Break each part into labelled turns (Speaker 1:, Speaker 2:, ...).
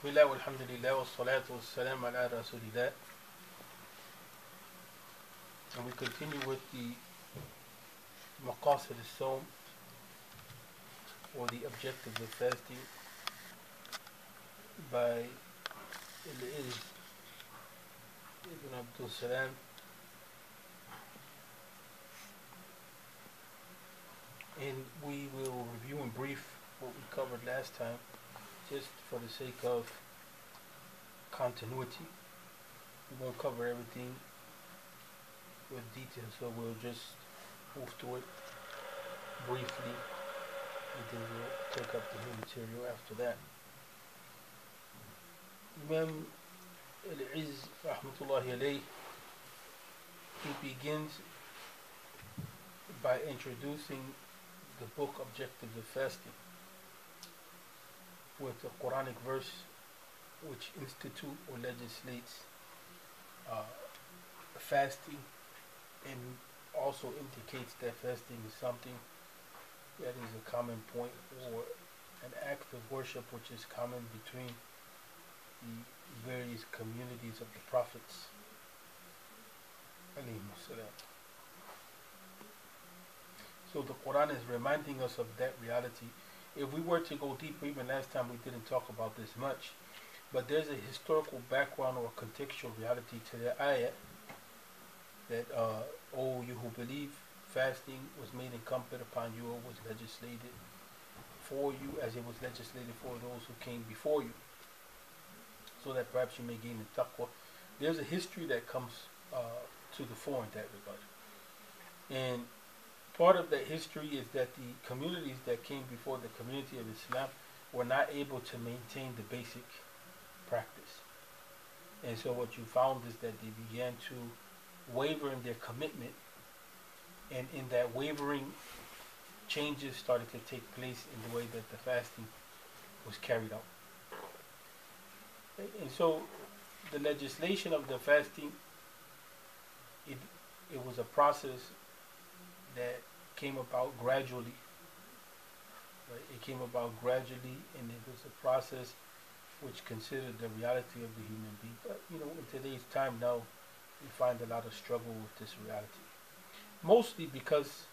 Speaker 1: Bismillah walhamdulillah wassalatu wassalamu ala rasulillah. And we continue with the maqasid al-sawm, or the objectives of fasting, by Al-Iz Ibn Abdul Salaam. And we will review in brief what we covered last time, just for the sake of continuity. We won't cover everything with detail, so we'll just move to it briefly, and then we'll take up the new material after that. Imam Al-Izz rahmatullahi alayh, he begins by introducing the book Objectives of Fasting with a Quranic verse which institute or legislates fasting, and also indicates that fasting is something that is a common point, or an act of worship which is common between the various communities of the prophets. So the Quran is reminding us of that reality. If we were to go deeper, even last time we didn't talk about this much, but there's a historical background or contextual reality to the ayah that, oh, you who believe, fasting was made incumbent upon you, or was legislated for you as it was legislated for those who came before you, so that perhaps you may gain in taqwa. There's a history that comes to the fore in that regard. And part of that history is that the communities that came before the community of Islam were not able to maintain the basic practice. And so what you found is that they began to waver in their commitment, and in that wavering, changes started to take place in the way that the fasting was carried out. And so the legislation of the fasting, it was a process that came about gradually. Right? It came about gradually, and it was a process which considered the reality of the human being. But in today's time now, we find a lot of struggle with this reality, mostly because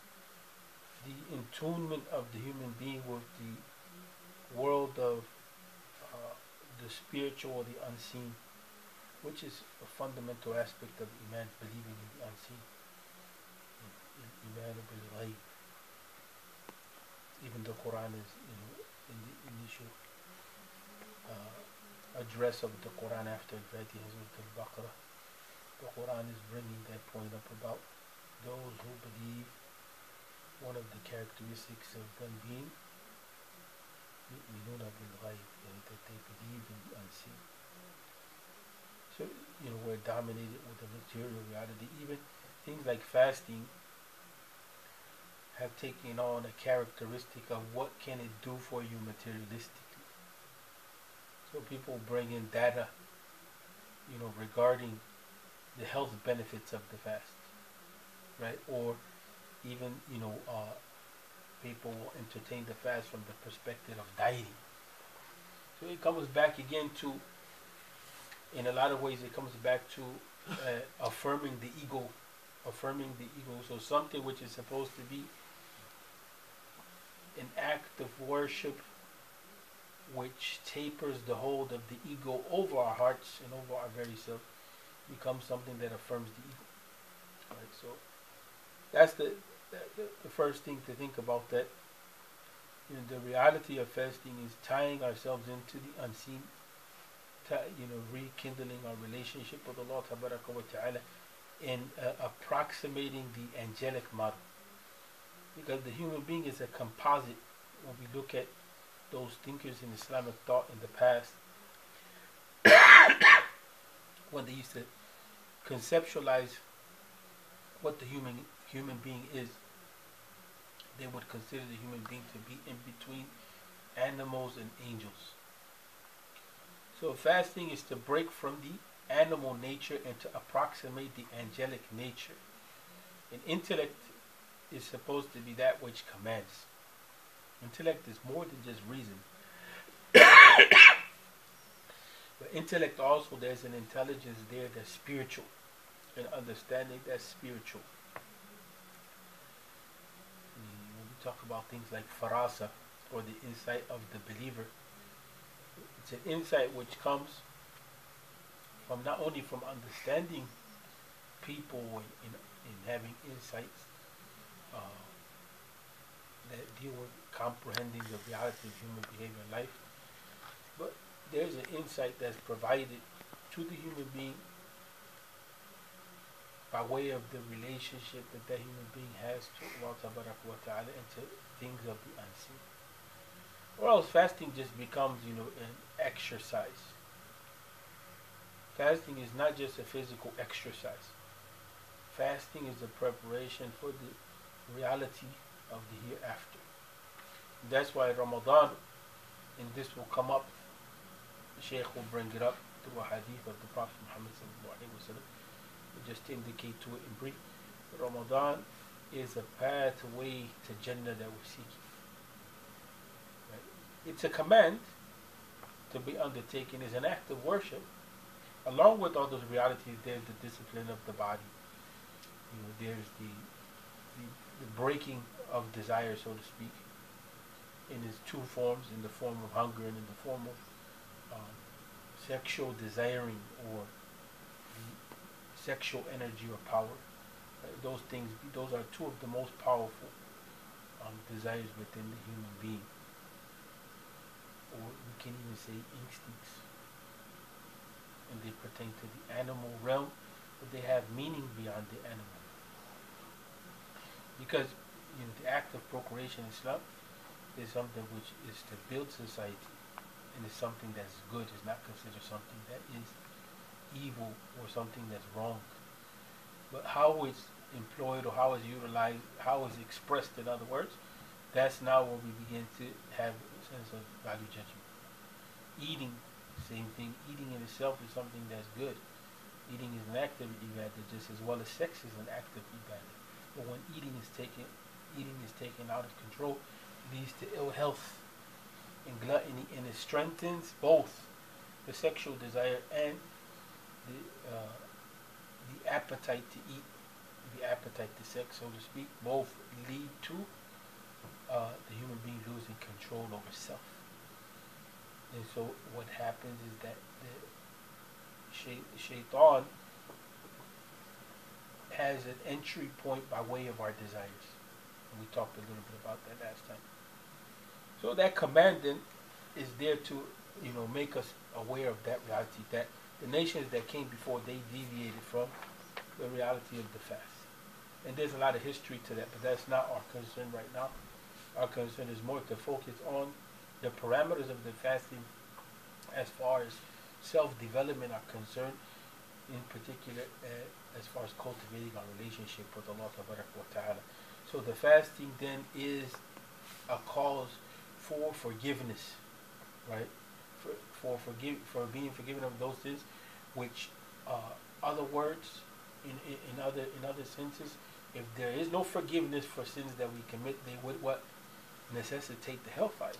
Speaker 1: the entombment of the human being with the world of the spiritual or the unseen, which is a fundamental aspect of Iman, believing in the unseen. Iman bil-ghayb. Even the Quran is, in the initial address of the Quran after Al-Fatiha, Al-Baqarah, the Quran is bringing that point up about those who believe. One of the characteristics of them being yu'minuna bil-ghayb, that they believe in the unseen. So, we're dominated with the material reality. Even things like fasting have taken on a characteristic of what can it do for you materialistically. So people bring in data, regarding the health benefits of the fast, right? Or even, people will entertain the fast from the perspective of dieting. So it comes back again to, in a lot of ways, it comes back to affirming the ego. So something which is supposed to be an act of worship which tapers the hold of the ego over our hearts and over our very self, becomes something that affirms the ego. Right? So that's the first thing to think about, that the reality of fasting is tying ourselves into the unseen, rekindling our relationship with Allah Tabaraka wa Ta'ala, and approximating the angelic model. Because the human being is a composite. When we look at those thinkers in Islamic thought in the past, when they used to conceptualize what the human being is, they would consider the human being to be in between animals and angels. So fasting is to break from the animal nature and to approximate the angelic nature. And intellect is supposed to be that which commands. Intellect is more than just reason. But intellect also, there's an intelligence there that's spiritual, an understanding that's spiritual. When we talk about things like farasa, or the insight of the believer, it's an insight which comes from not only from understanding people in having insights uh, that deal with comprehending the reality of human behavior and life, but there's an insight that's provided to the human being by way of the relationship that that human being has to Allah Ta'ala and to things of the unseen. Or else fasting just becomes, an exercise. Fasting is not just a physical exercise. Fasting is a preparation for the reality of the hereafter. That's why Ramadan, and this will come up, the Shaykh will bring it up through a hadith of the Prophet Muhammad sallallahu alaihi wasallam. Just to indicate to it in brief, Ramadan is a pathway to Jannah that we're seeking. Right? It's a command to be undertaken, is an act of worship. Along with all those realities, there's the discipline of the body. There's the breaking of desire, so to speak, in its two forms, in the form of hunger and in the form of sexual desiring or sexual energy or power. Those are two of the most powerful desires within the human being. Or we can even say instincts. And they pertain to the animal realm, but they have meaning beyond the animal. Because the act of procreation in Islam is something which is to build society, and is something that's good. It's not considered something that is evil or something that's wrong. But how it's employed or how it's utilized, how it's expressed, in other words, that's now where we begin to have a sense of value judgment. Eating, same thing. Eating in itself is something that's good. Eating is an act of ibadah just as well as sex is an act of ibadah. But when eating is taken out of control, it leads to ill health and gluttony, and it strengthens both the sexual desire and the appetite to eat, the appetite to sex, so to speak. Both lead to the human being losing control over self. And so what happens is that the shaitan has an entry point by way of our desires. And we talked a little bit about that last time. So that command then is there to, make us aware of that reality, that the nations that came before, they deviated from the reality of the fast. And there's a lot of history to that, but that's not our concern right now. Our concern is more to focus on the parameters of the fasting as far as self-development are concerned, in particular as far as cultivating our relationship with Allah Ta'ala. So the fasting then is a cause for forgiveness, right? For being forgiven of those sins, which other words, in other senses, if there is no forgiveness for sins that we commit, they would necessitate the hellfire,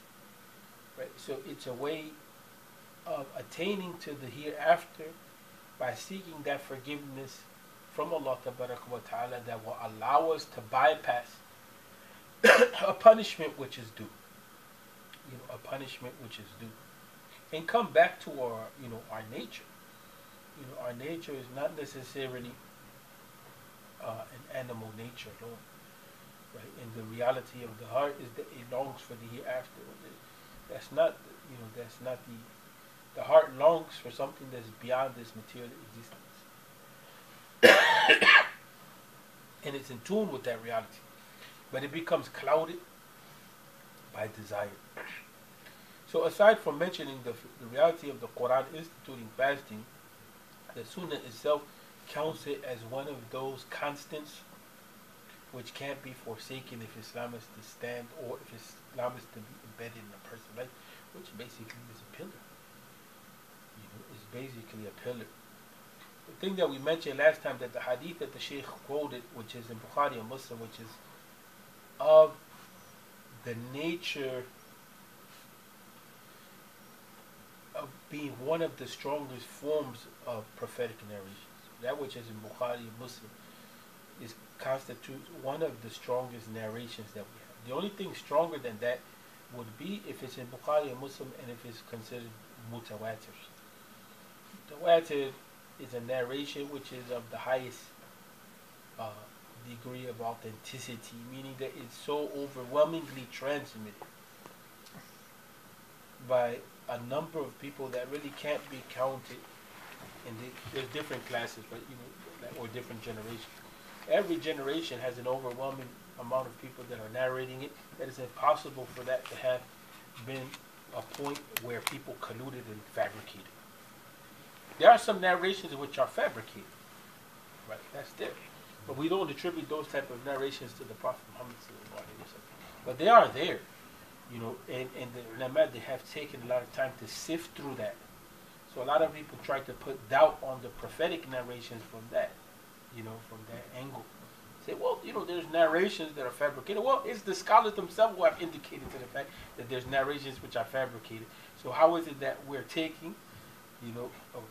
Speaker 1: right? So it's a way of attaining to the hereafter by seeking that forgiveness from Allah Ta'ala that will allow us to bypass a punishment which is due. A punishment which is due. And come back to our nature. Our nature is not necessarily an animal nature alone, right? And the reality of the heart is that it longs for the hereafter. That's not the heart longs for something that's beyond this material existence. And it's in tune with that reality. But it becomes clouded by desire. So aside from mentioning the reality of the Quran instituting fasting, the Sunnah itself counts it as one of those constants which can't be forsaken if Islam is to stand, or if Islam is to be embedded in a person's life, which basically is a pillar. It's basically a pillar. The thing that we mentioned last time, that the hadith that the Shaykh quoted, which is in Bukhari and Muslim, which is of the nature of being one of the strongest forms of prophetic narrations. That which is in Bukhari and Muslim is constitutes one of the strongest narrations that we have. The only thing stronger than that would be if it's in Bukhari and Muslim and if it's considered mutawatir. Mutawatir is a narration which is of the highest degree of authenticity, meaning that it's so overwhelmingly transmitted by a number of people that really can't be counted. And there's different classes, but or different generations. Every generation has an overwhelming amount of people that are narrating it. That is impossible for that to have been a point where people colluded and fabricated. There are some narrations which are fabricated, right? That's there, but we don't attribute those type of narrations to the Prophet Muhammad sallallahu alaihi wasallam. But they are there, and the ulama, they have taken a lot of time to sift through that. So a lot of people try to put doubt on the prophetic narrations from that, from that angle. Say, well, there's narrations that are fabricated. Well, it's the scholars themselves who have indicated to the fact that there's narrations which are fabricated. So how is it that we're taking,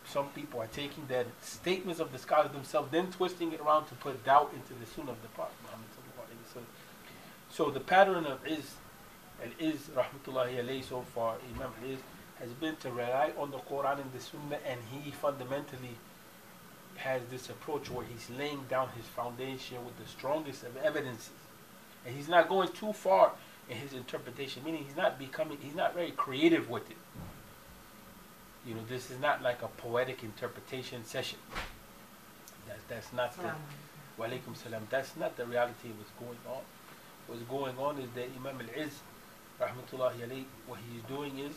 Speaker 1: some people are taking that statements of the scholars themselves, then twisting it around to put doubt into the sunnah of the Prophet Muhammad sallallahu alaihi wasallam. So the pattern of is rahmatullahi alayhi so far, Imam is has been to rely on the Quran and the Sunnah, and he fundamentally has this approach where he's laying down his foundation with the strongest of evidences, and he's not going too far in his interpretation, meaning he's not very creative with it. This is not like a poetic interpretation session. That's not the wa alaikum salam. That's not the reality of what's going on. What's going on is that Imam al-Izz rahmatullahi alayhi, what he's doing is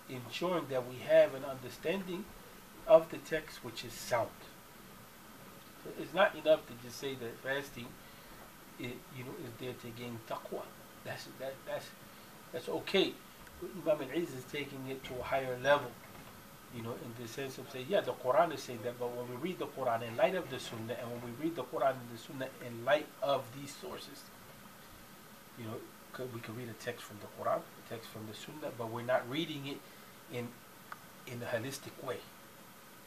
Speaker 1: ensuring that we have an understanding of the text which is sound. So it's not enough to just say that fasting is there to gain taqwa. That's okay. Imam al-Izz is taking it to a higher level, in the sense of saying, yeah, the Quran is saying that, but when we read the Quran in light of the Sunnah, and when we read the Quran and the Sunnah in light of these sources, we can read a text from the Quran, a text from the Sunnah, but we're not reading it in a holistic way,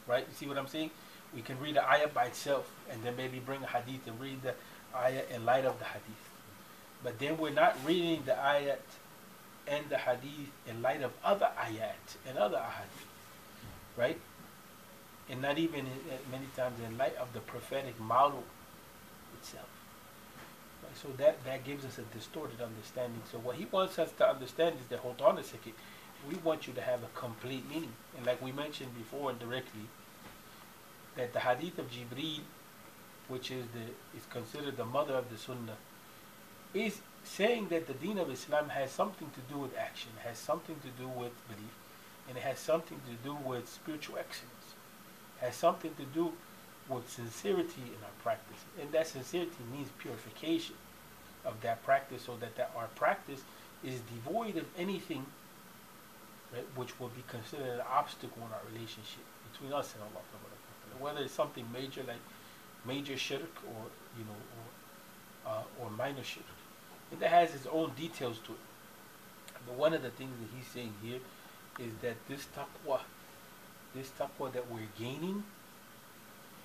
Speaker 1: right? You see what I'm saying? We can read the ayah by itself, and then maybe bring a hadith and read the ayah in light of the hadith. But then we're not reading the ayat and the hadith in light of other ayat and other ahadith, right? And not even many times in light of the prophetic model itself. Right? So that gives us a distorted understanding. So what he wants us to understand is that, hold on a second, we want you to have a complete meaning. And like we mentioned before indirectly, that the hadith of Jibreel, which is considered the mother of the Sunnah, is saying that the deen of Islam has something to do with action, has something to do with belief, and it has something to do with spiritual excellence, has something to do with sincerity in our practice. And that sincerity means purification of that practice, so that our practice is devoid of anything, right, which will be considered an obstacle in our relationship between us and Allah. Whether it's something major like major shirk or minor shirk. And that has its own details to it. But one of the things that he's saying here is that this taqwa that we're gaining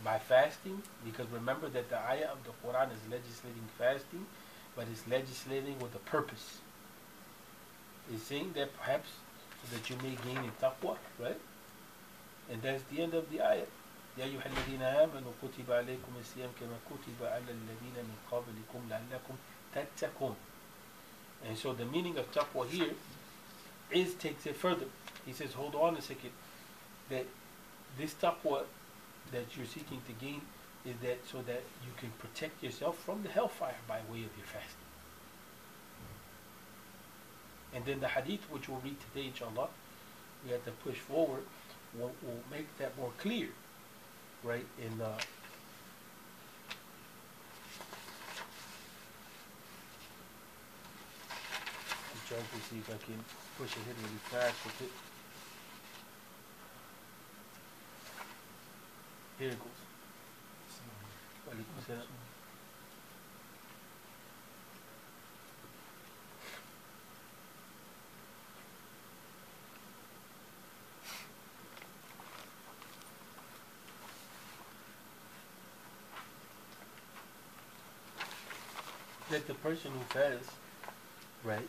Speaker 1: by fasting, because remember that the ayah of the Quran is legislating fasting, but it's legislating with a purpose. It's saying that perhaps that you may gain in taqwa, right? And that's the end of the ayah. يا أيها الذين آمنوا كتب عليكم الصيام كما كتب على الذين من قبلكم لعلكم تتقون. And so the meaning of taqwa here takes it further. He says, hold on a second, that this taqwa that you're seeking to gain is that so that you can protect yourself from the hellfire by way of your fasting. And then the hadith which we'll read today, inshallah, we have to push forward, will make that more clear. Right, I'm trying to see if I can push ahead really fast with it. Here it goes. that the person who fasts, right,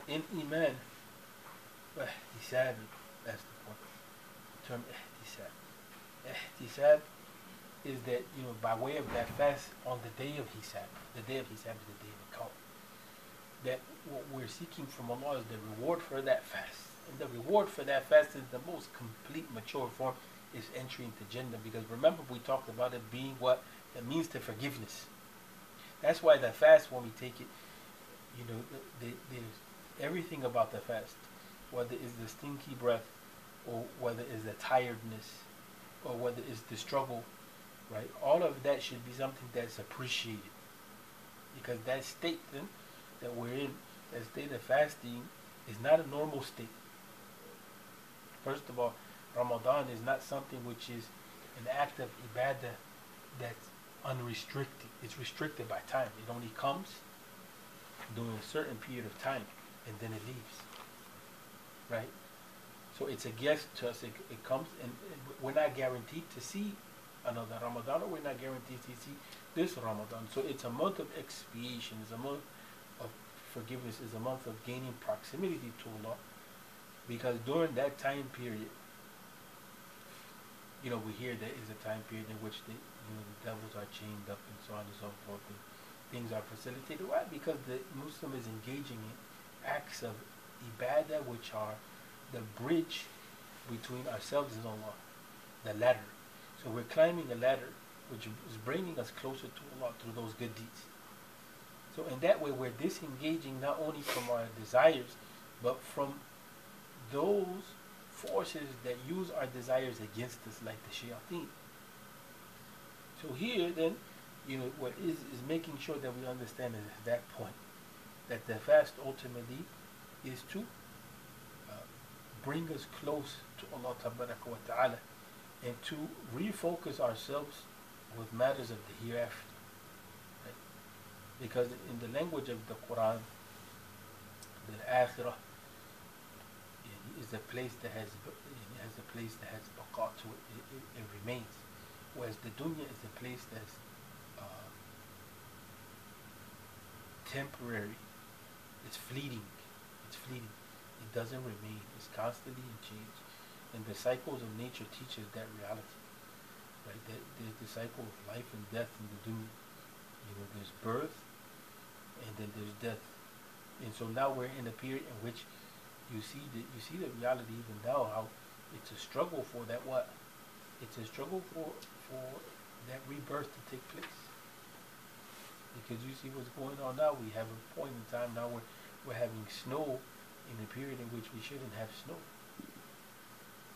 Speaker 1: in Iman, ihtisab, that's the point. The term ihtisab. Ihtisab is that, by way of that fast on the day of Hisab. The day of Hisab is the day of account. That what we're seeking from Allah is the reward for that fast. And the reward for that fast is the most complete, mature form, is entering to Jannah. Because remember, we talked about it being what? It means to forgiveness. That's why the fast, when we take it, there's everything about the fast, whether it's the stinky breath, or whether it's the tiredness, or whether it's the struggle, right? All of that should be something that's appreciated. Because that state then, that we're in, that state of fasting, is not a normal state. First of all, Ramadan is not something which is an act of ibadah that's unrestricted. It's restricted by time. It only comes during a certain period of time, and then it leaves. Right? So it's a guest to us. It comes, and we're not guaranteed to see another Ramadan, or we're not guaranteed to see this Ramadan. So it's a month of expiation. It's a month of forgiveness. It's a month of gaining proximity to Allah. Because during that time period, we hear that is a time period in which the devils are chained up and so on and so forth, and things are facilitated. Why? Because the Muslim is engaging in acts of ibadah, which are the bridge between ourselves and Allah, the ladder. So we're climbing a ladder which is bringing us closer to Allah through those good deeds. So in that way, we're disengaging not only from our desires, but from those forces that use our desires against us, like the shayateen. So here then, what is making sure that we understand is at that point that the fast ultimately is to bring us close to Allah wa ta'ala, and to refocus ourselves with matters of the hereafter. Right? Because in the language of the Quran, the akhirah is a place that has baqa to it. It remains. Whereas the dunya is a place that's temporary. It's fleeting. It doesn't remain. It's constantly in change. And the cycles of nature teaches that reality. Right? That there's the cycle of life and death in the dunya. There's birth, and then there's death. And so now we're in a period in which you see the reality even now, how it's a struggle for that what? It's a struggle for that rebirth to take place. Because you see what's going on now. We have a point in time now where we're having snow in a period in which we shouldn't have snow.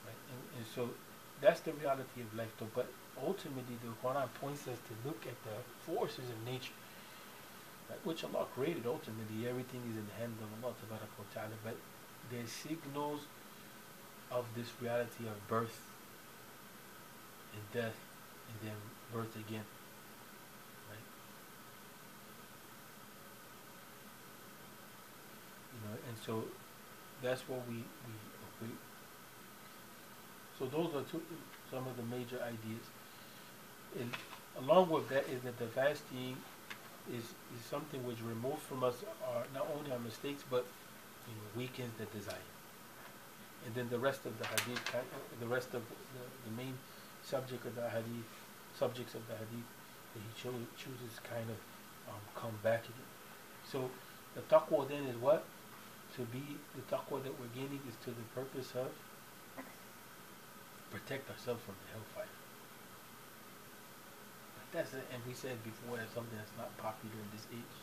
Speaker 1: Right? And so that's the reality of life though. But ultimately the Quran points us to look at the forces of nature, right, which Allah created. Ultimately everything is in the hand of Allah Ta'ala. But there's signals of this reality of birth and death, and then birth again. Right? And so that's what we equate. So those are some of the major ideas. And along with that is that the fasting is something which removes from us not only our mistakes, but weakens the desire. And then the rest of the hadith, the rest of the main subjects of the hadith, that he chooses kind of come back again. So the taqwa then is what? To be the taqwa that we're gaining is to the purpose of protect ourselves from the hellfire. And we said before, that's something that's not popular in this age.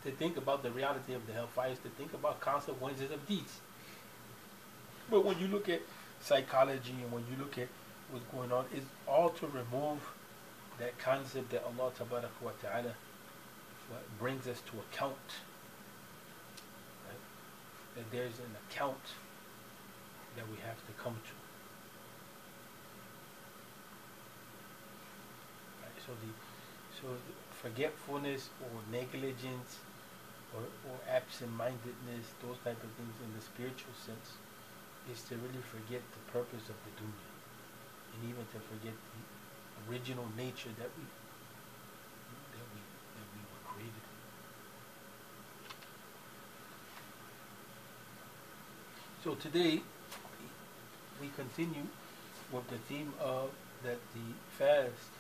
Speaker 1: To think about the reality of the hellfire is to think about consequences of deeds. But when you look at psychology and when you look at what's going on, it's all to remove that concept that Allah wa ta'ala brings us to account. Right? That there's an account that we have to come to. Right? So the forgetfulness or negligence or absent-mindedness, those type of things in the spiritual sense, is to really forget the purpose of the dunya, and even to forget the original nature that we were created. So today we continue with the theme of that the fast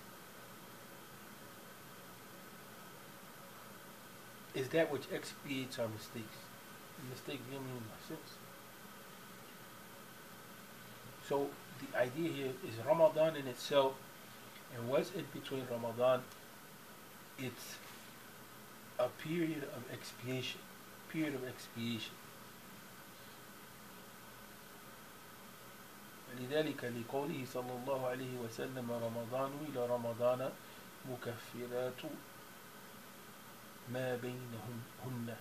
Speaker 1: is that which expiates our mistakes. Mistakes being mean our sins. So the idea here is Ramadan in itself, and what's in between Ramadan, it's a period of expiation. Period of expiation. لذلك لقوله صلى الله عليه وسلم رمضان إلى رمضان مكفرات ما بينهن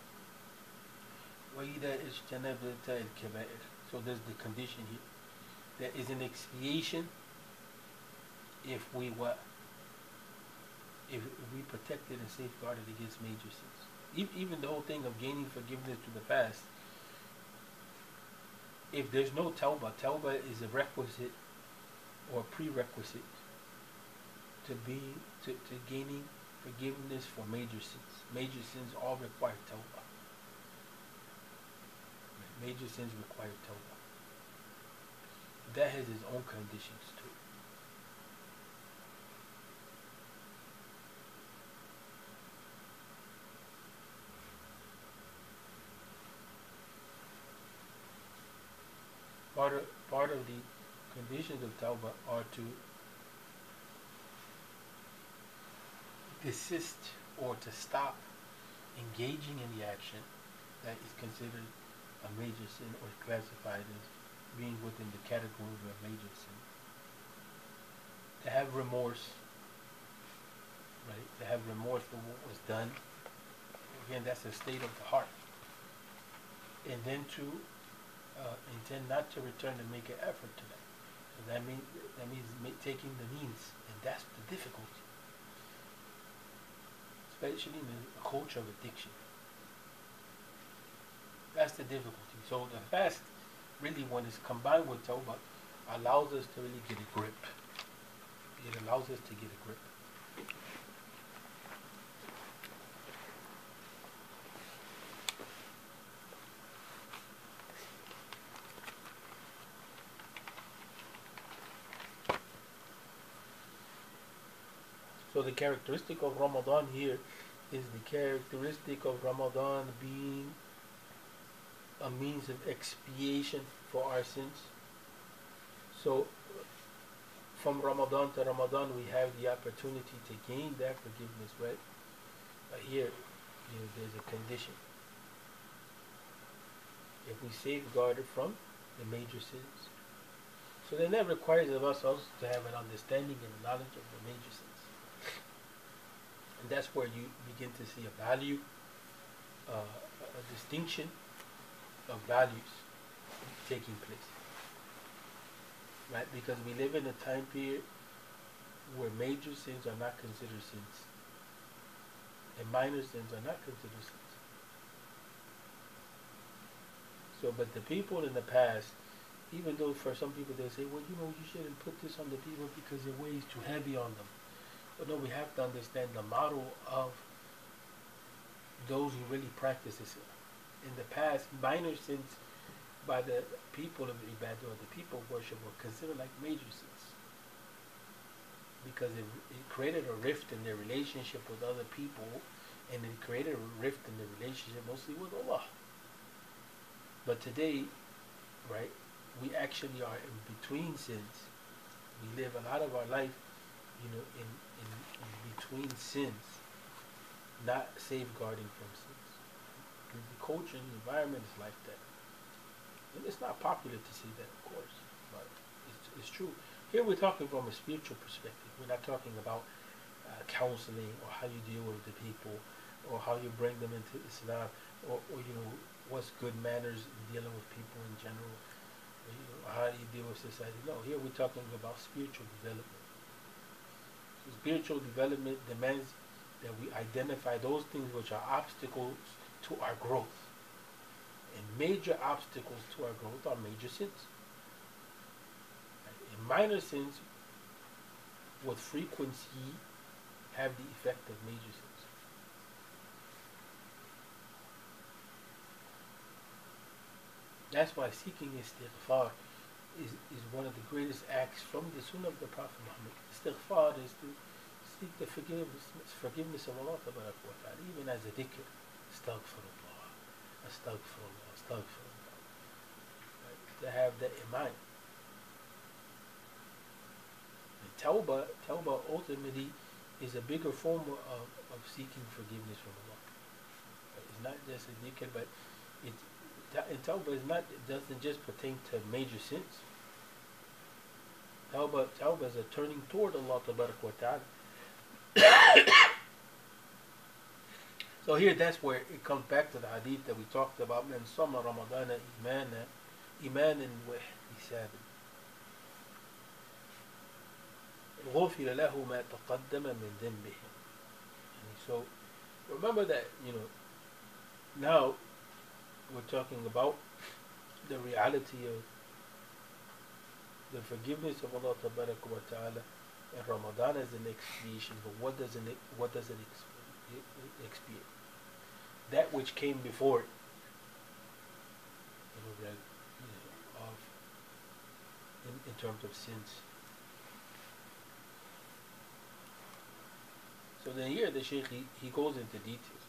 Speaker 1: وإذا اجتنبت الكبائر. So there's the condition here. There is an expiation if we what? If we protected and safeguarded against major sins. Even the whole thing of gaining forgiveness to the fast, if there's no tawbah, tawbah is a requisite or prerequisite to gaining forgiveness for major sins. Major sins all require tawbah. Major sins require tawbah. That has its own conditions too. Part of the conditions of tawbah are to desist or to stop engaging in the action that is considered a major sin or classified as being within the category of a major sin. To have remorse, right? To have remorse for what was done. Again, that's a state of the heart. And then to intend not to return and make an effort to that. So that means taking the means, and that's the difficulty, especially in the culture of addiction. That's the difficulty. So the fast, really, when it's combined with tawbah, allows us to really get a grip. It allows us to get a grip. So the characteristic of Ramadan here is the characteristic of Ramadan being a means of expiation for our sins. So from Ramadan to Ramadan we have the opportunity to gain that forgiveness, right? But here, there's a condition. If we safeguard it from the major sins. So then that requires of us also to have an understanding and knowledge of the major sins. And that's where you begin to see a value, a distinction of values taking place. Right? Because we live in a time period where major sins are not considered sins. And minor sins are not considered sins. So, but the people in the past, even though for some people they say, well, you shouldn't put this on the people because it weighs too heavy on them. But no, we have to understand the model of those who really practice this. In the past, minor sins by the people of Ibadah or the people of worship were considered like major sins. Because it created a rift in their relationship with other people, and it created a rift in their relationship mostly with Allah. But today, right, we actually are in between sins. We live a lot of our life, in between sins, not safeguarding from sins. And the culture and the environment is like that. And it's not popular to see that, of course, but it's true. Here we're talking from a spiritual perspective. We're not talking about counseling or how you deal with the people or how you bring them into Islam or what's good manners in dealing with people in general. Or how do you deal with society? No, here we're talking about spiritual development. So spiritual development demands that we identify those things which are obstacles to our growth. And major obstacles to our growth are major sins. And minor sins with frequency have the effect of major sins. That's why seeking istighfar is one of the greatest acts from the Sunnah of the Prophet Muhammad. Istighfar is to seek the forgiveness of Allah Ta'ala, even as a dhikr. Astaghfirullah, astaghfirullah, astaghfirullah. Right? To have that in mind. And tawbah ultimately is a bigger form of seeking forgiveness from Allah. Right? It's not just a dhikr, but and tawbah doesn't just pertain to major sins. Tawbah is a turning toward Allah Ta'ala. So here, that's where it comes back to the hadith that we talked about. من صام رمضان إيمانا واحتسابا غفر له ما تقدم من ذنبه. So remember that, now we're talking about the reality of the forgiveness of Allah Ta'ala, and Ramadan as an expiation. But what does it expiate? That which came before it. In terms of sins. So then here the Shaykh he goes into details.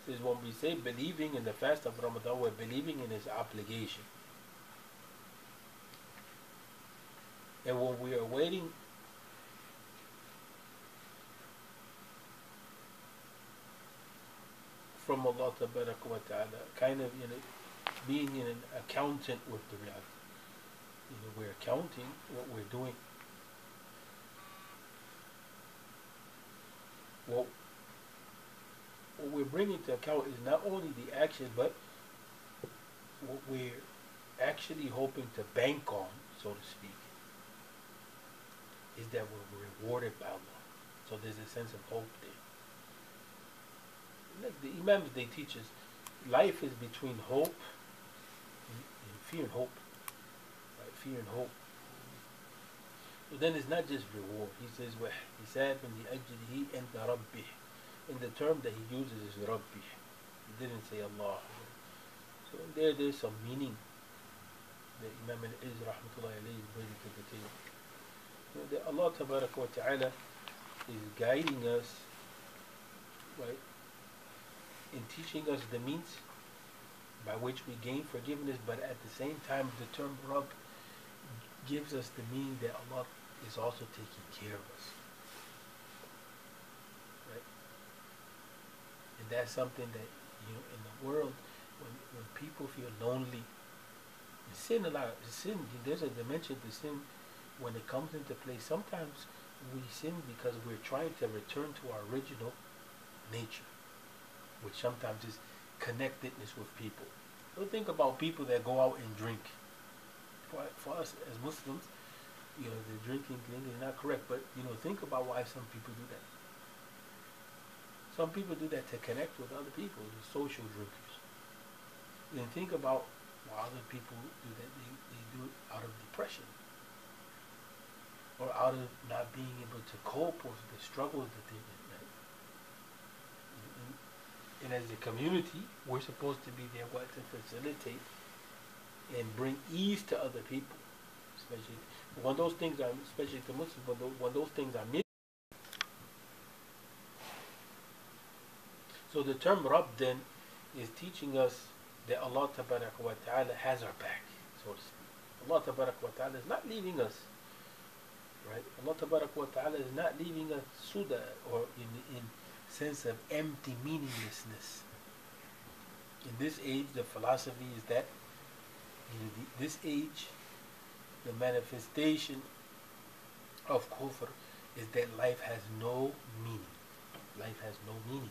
Speaker 1: Says when we say believing in the fast of Ramadan, we're believing in his obligation. And when we are waiting from Allah Ta'ala, kind of being an accountant with the reality. We're accounting what we're doing. What we're bringing to account is not only the action, but what we're actually hoping to bank on, so to speak, is that we're rewarded by Allah. So there's a sense of hope there. Like the Imams, they teach us, life is between hope and fear and hope. Right? Fear and hope. So then it's not just reward. He says, وَحِسَابٍ لِأَجْلِهِ أَنْتَ رَبِّهِ. And the term that he uses is Rabbi. He didn't say Allah. So there's some meaning that Imam al-Izz rahmatullahi alayhi is bringing to the table. That Allah Ta'ala is guiding us, right, in teaching us the means by which we gain forgiveness, but at the same time the term Rabb gives us the meaning that Allah is also taking care of us. Right? And that's something that, in the world, when people feel lonely, sin a lot. Sin, there's a dimension to sin when it comes into play. Sometimes we sin because we're trying to return to our original nature, which sometimes is connectedness with people. Don't think about people that go out and drink. For us as Muslims, the drinking thing is not correct, but think about why some people do that. Some people do that to connect with other people, the social drinkers. Then think about why other people do that. They do it out of depression, or out of not being able to cope with the struggles that they're in. Right? And as a community, we're supposed to be there to facilitate and bring ease to other people, especially when those things are, especially to Muslims, when those things are missing. So the term Rabb then is teaching us that Allah Ta'ala has our back, so to speak. Allah Ta'ala is not leaving us, right? Allah Ta'ala is not leaving us suda, or in sense of empty meaninglessness. In this age, the philosophy is that this age, the manifestation of kufr is that life has no meaning. Life has no meaning.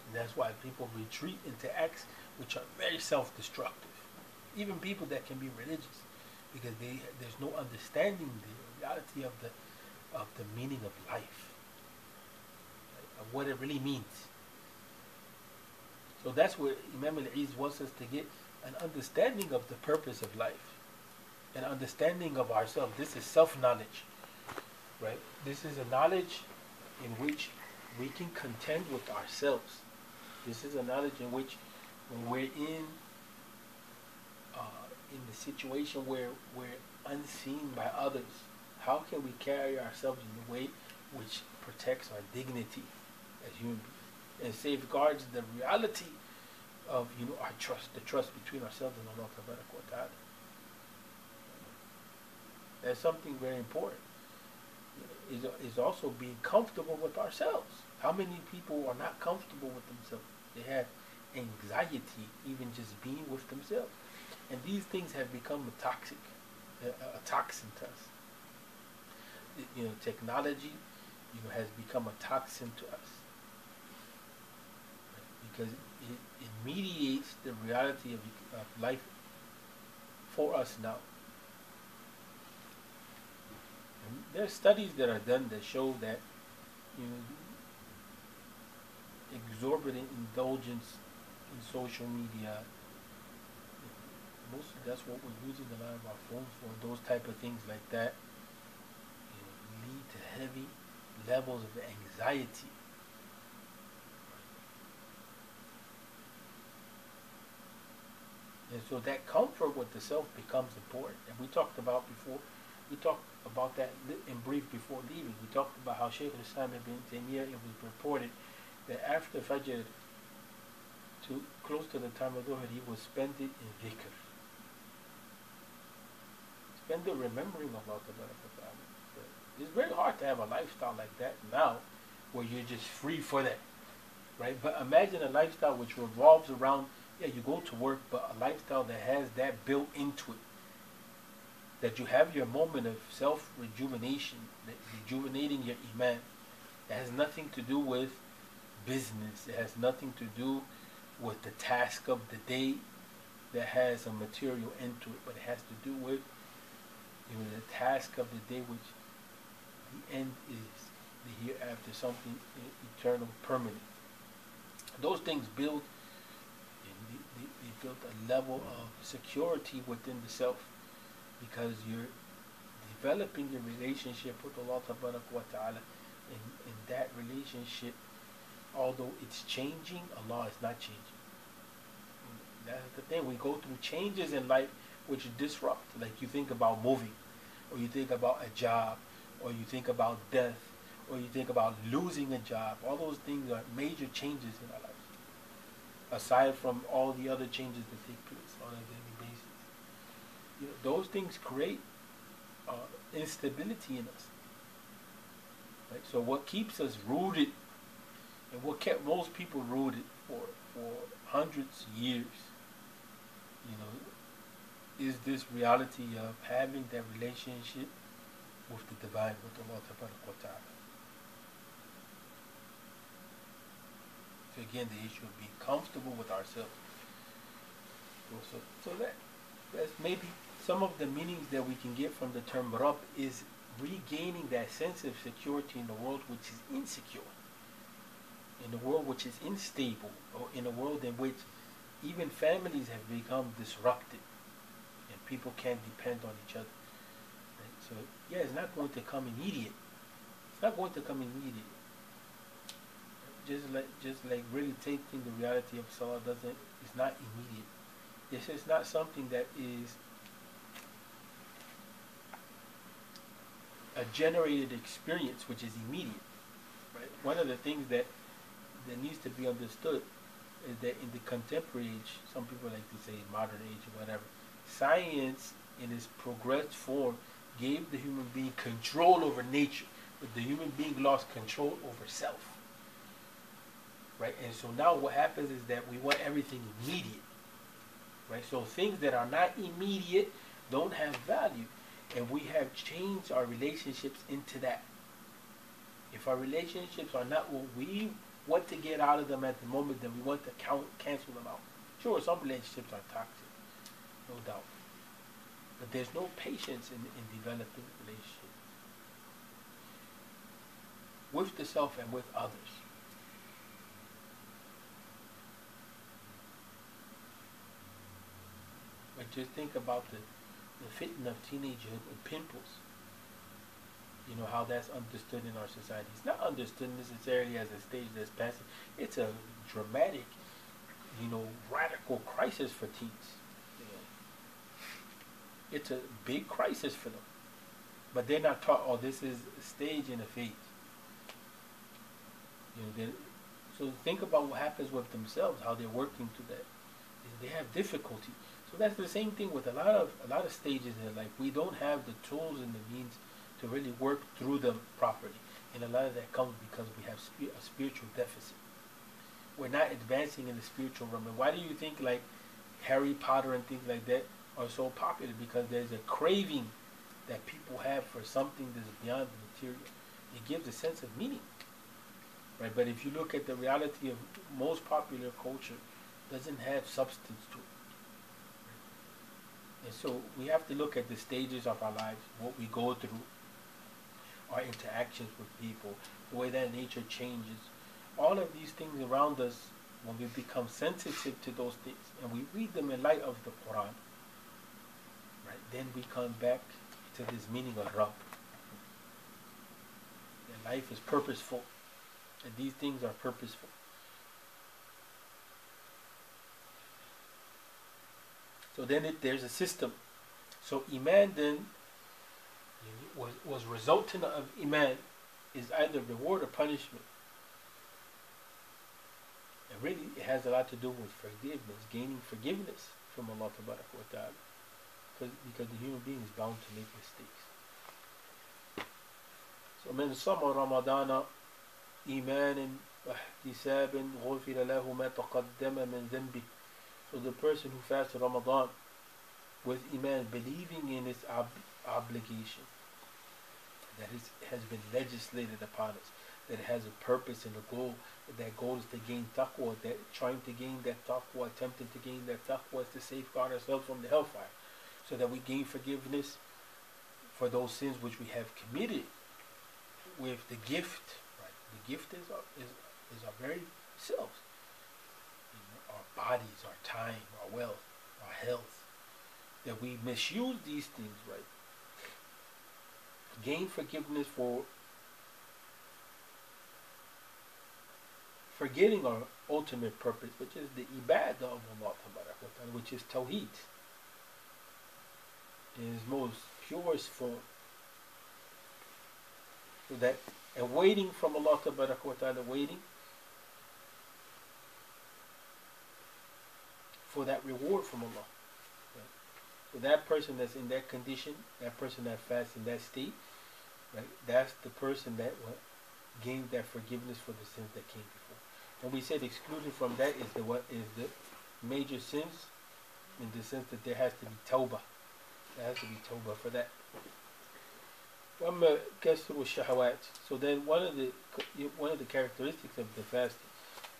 Speaker 1: And that's why people retreat into acts which are very self-destructive. Even people that can be religious, because there's no understanding the reality of the meaning of life, right? Of what it really means. So that's where Imam al-Izz wants us to get an understanding of the purpose of life, an understanding of ourselves. This is self-knowledge, right? This is a knowledge in which we can contend with ourselves. This is a knowledge in which, when we're in in the situation where we're unseen by others, how can we carry ourselves in a way which protects our dignity as human beings and safeguards the reality of our trust, the trust between ourselves and Allah Ta'ala. That's something very important. Is also being comfortable with ourselves. How many people are not comfortable with themselves? They have anxiety even just being with themselves, and these things have become a toxin to us. Technology, has become a toxin to us because it mediates the reality of life for us now. And there are studies that are done that show that exorbitant indulgence in social media, mostly that's what we're using a lot of our phones for. Those type of things like that lead to heavy levels of anxiety. And so that comfort with the self becomes important. And we talked about that in brief before leaving. We talked about how Shaykh al-Islam ibn Taymiyyah, it was reported that after Fajr, to close to the time of Dhuhr, he would spend it in dhikr. Spend it remembering Allah Ta'ala. It's very hard to have a lifestyle like that now, where you're just free for that, right? But imagine a lifestyle which revolves around, you go to work, but a lifestyle that has that built into it. That you have your moment of self-rejuvenation, rejuvenating your iman. It has nothing to do with business. It has nothing to do with the task of the day that has a material end to it, but it has to do with the task of the day, which the end is the hereafter, something eternal, permanent. Those things build, they build a level of security within the self, because you're developing your relationship with Allah Ta'ala, and that relationship, although it's changing, Allah is not changing. That's the thing. We go through changes in life which disrupt. Like you think about moving, or you think about a job, or you think about death, or you think about losing a job. All those things are major changes in our life, aside from all the other changes that take place on a daily basis. Those things create instability in us. Right? So what keeps us rooted, and what kept most people rooted for hundreds of years, is this reality of having that relationship with the divine, with Allah Ta'ala. So again, the issue of being comfortable with ourselves. So that's maybe some of the meanings that we can get from the term Rabb, is regaining that sense of security in the world which is insecure, in the world which is unstable, or in a world in which even families have become disrupted and people can't depend on each other. Right? So it's not going to come immediate. It's not going to come immediate. Just like really taking the reality of Salah it's not immediate. This is not something that is a generated experience which is immediate. Right? One of the things that needs to be understood is that in the contemporary age, some people like to say modern age or whatever, science in its progressed form gave the human being control over nature, but the human being lost control over self. Right? And so now what happens is that we want everything immediate. Right? So things that are not immediate don't have value, and we have changed our relationships into that. If our relationships are not what we want to get out of them at the moment, then we want to cancel them out. Sure, some relationships are toxic, no doubt, but there's no patience in developing relationships with the self and with others. But just think about the fitna of teenagehood with pimples. How that's understood in our society. It's not understood necessarily as a stage that's passing. It's a dramatic, radical crisis for teens. It's a big crisis for them. But they're not taught, oh, this is a stage and a phase. So think about what happens with themselves, how they're working through that. They have difficulty. So that's the same thing with a lot of stages in life. We don't have the tools and the means to really work through them properly, and a lot of that comes because we have a spiritual deficit. We're not advancing in the spiritual realm. And why do you think like Harry Potter and things like that are so popular? Because there's a craving that people have for something that's beyond the material. It gives a sense of meaning, right? But if you look at the reality of most popular culture, it doesn't have substance to it. And so we have to look at the stages of our lives, what we go through, our interactions with people, the way that nature changes. All of these things around us, when we become sensitive to those things and we read them in light of the Quran, right, then we come back to this meaning of Rabb. That life is purposeful, and these things are purposeful. So then there's a system. So Iman then was resultant of Iman is either reward or punishment. And really it has a lot to do with forgiveness, gaining forgiveness from Allah Ta'ala. Because the human being is bound to make mistakes. So من صام رمضان إيمانا واحتسابا غفر له ما تقدم من ذنبه. So the person who fasts Ramadan with Iman, believing in his obligation, that has been legislated upon us, that it has a purpose and a goal, that goal is to gain taqwa, that trying to gain that taqwa, attempting to gain that taqwa is to safeguard ourselves from the hellfire, so that we gain forgiveness for those sins which we have committed with the gift. Right? The gift is our very selves. Our bodies, our time, our wealth, our health. That we misuse these things, right? Gain forgiveness for forgetting our ultimate purpose, which is the ibadah of Allah, which is Tawheed in its most purest form. So that, and waiting from Allah, waiting for that reward from Allah. Right? So that person that's in that condition, that person that fasts in that state, right? That's the person that gained that forgiveness for the sins that came before. And we said excluded from that is the major sins, in the sense that there has to be tawbah. There has to be tawbah for that. So then one of the characteristics of the fasting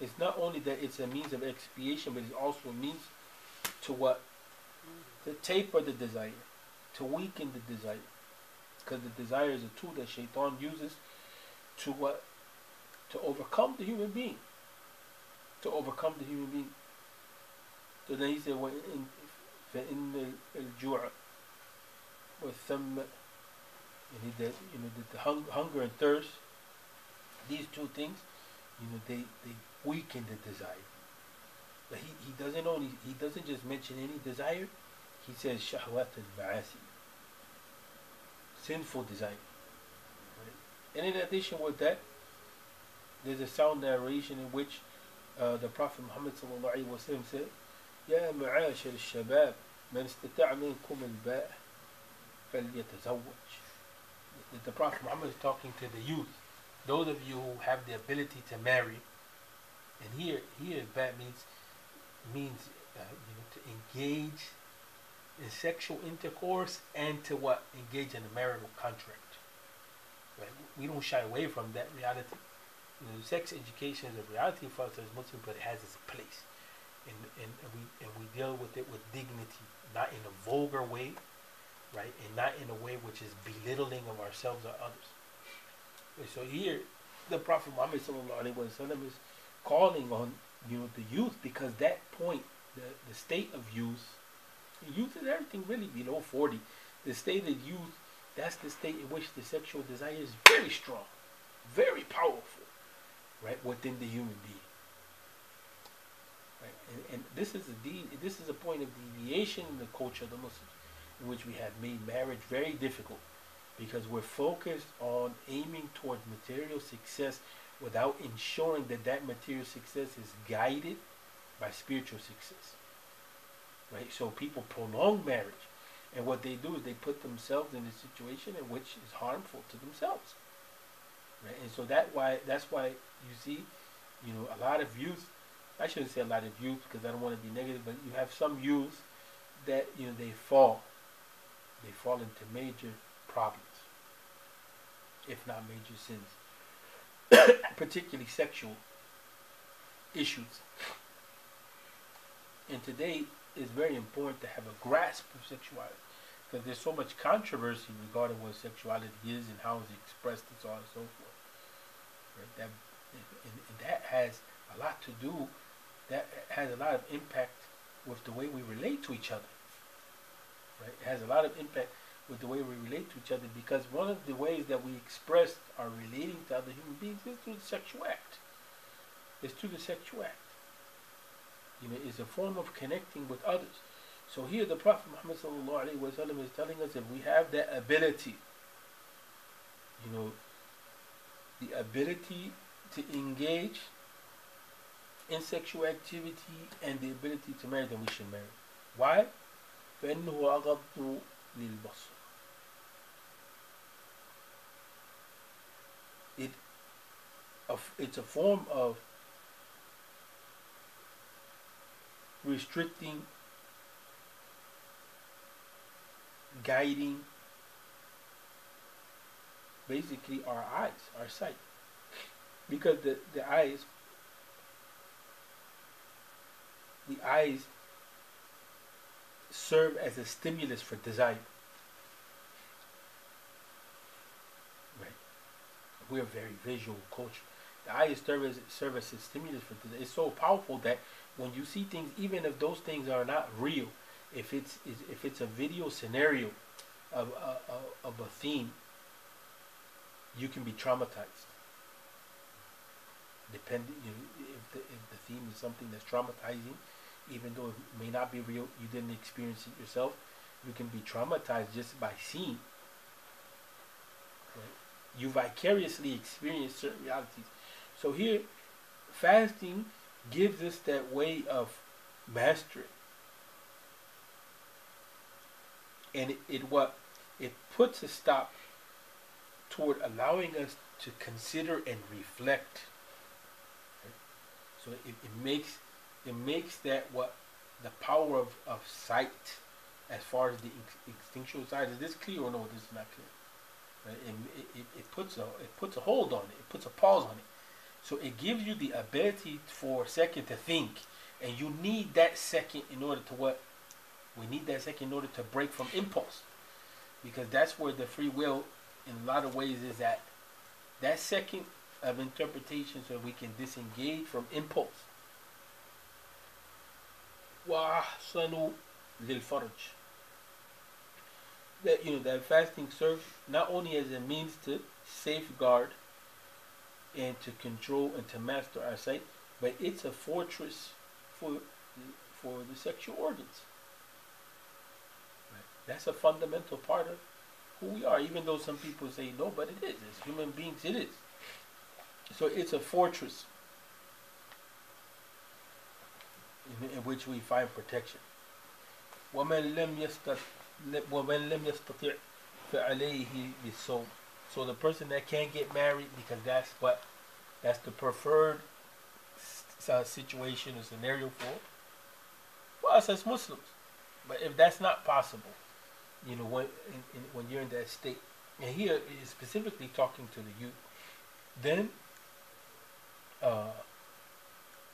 Speaker 1: is not only that it's a means of expiation, but it also means to what? To taper the desire, to weaken the desire. Because the desire is a tool that shaitan uses to what? To overcome the human being. To overcome the human being. So then he said, فَإِنَّ الْجُوعَ وَالثَّمَّ, and the hunger and thirst, these two things, they weaken the desire. But he doesn't just mention any desire. He says shahwat al-ma'asi, sinful desire. Right? And in addition with that, there's a sound narration in which the Prophet Muhammad sallallahu alaihi wasallam said, "Ya ma'ashir al-shabab, man istata'a minkum al-ba' falyatazawwaj." The Prophet Muhammad is talking to the youth, those of you who have the ability to marry. And here ba' means to engage in sexual intercourse and to what? Engage in a marital contract. Right? We don't shy away from that reality. Sex education is a reality for us as Muslims, but it has its place, and we deal with it with dignity, not in a vulgar way, right? And not in a way which is belittling of ourselves or others. And so here, the Prophet Muhammad sallallahu alaihi wasallam is calling on the youth, because that point, the state of youth is everything really below 40. The state of youth, that's the state in which the sexual desire is very strong, very powerful, right, within the human being. Right? And this is a point of deviation in the culture of the Muslims. in which we have made marriage very difficult because we're focused on aiming towards material success without ensuring that that material success is guided by spiritual success. Right? So people prolong marriage, and what they do is they put themselves in a situation in which is harmful to themselves. Right? And so that's why you see, a lot of youth. I shouldn't say a lot of youth because I don't want to be negative, but you have some youth that they fall into major problems, if not major sins, particularly sexual issues. And today it's very important to have a grasp of sexuality because there's so much controversy regarding what sexuality is and how it's expressed and so on and so forth. Right? That has a lot to do. That has a lot of impact with the way we relate to each other. Right? It has a lot of impact with the way we relate to each other because one of the ways that we express our relating to other human beings is through the sexual act. It's through the sexual act. It's a form of connecting with others. So here the Prophet Muhammad ﷺ is telling us if we have that ability, the ability to engage in sexual activity and the ability to marry, then we should marry. Why? فإنه أغض للبصر. It's a form of restricting, guiding, basically our eyes, our sight. Because the eyes serve as a stimulus for desire. Right? We're a very visual culture. The eyes serve as a stimulus for desire. It's so powerful that when you see things, even if those things are not real, if it's a video scenario of a theme, you can be traumatized. Depending, if the theme is something that's traumatizing, even though it may not be real, you didn't experience it yourself, you can be traumatized just by seeing. Right? You vicariously experience certain realities. So here, fasting gives us that way of mastery. And it puts a stop toward allowing us to consider and reflect. Right? So it makes that what the power of sight, as far as the instinctual side, is this clear or no? This is not clear. Right? It puts a hold on it. It puts a pause on it. So it gives you the ability for a second to think, and you need that second in order to what? We need that second in order to break from impulse, because that's where the free will, in a lot of ways, is at. That second of interpretation, so we can disengage from impulse. وَأَحْسَنُ لِلْفَرْجِ. That fasting serves not only as a means to safeguard and to control and to master our sight, but it's a fortress for the sexual organs. Right? That's a fundamental part of who we are, even though some people say no, but it is. As human beings, it is. So it's a fortress in which we find protection. وَمَنْ لَمْ يَسْتَطِعْ فَعَلَيْهِ بِالصَّوْمِ. So the person that can't get married, because that's the preferred situation or scenario for us as Muslims. But if that's not possible, when you're in that state, and here is specifically talking to the youth, then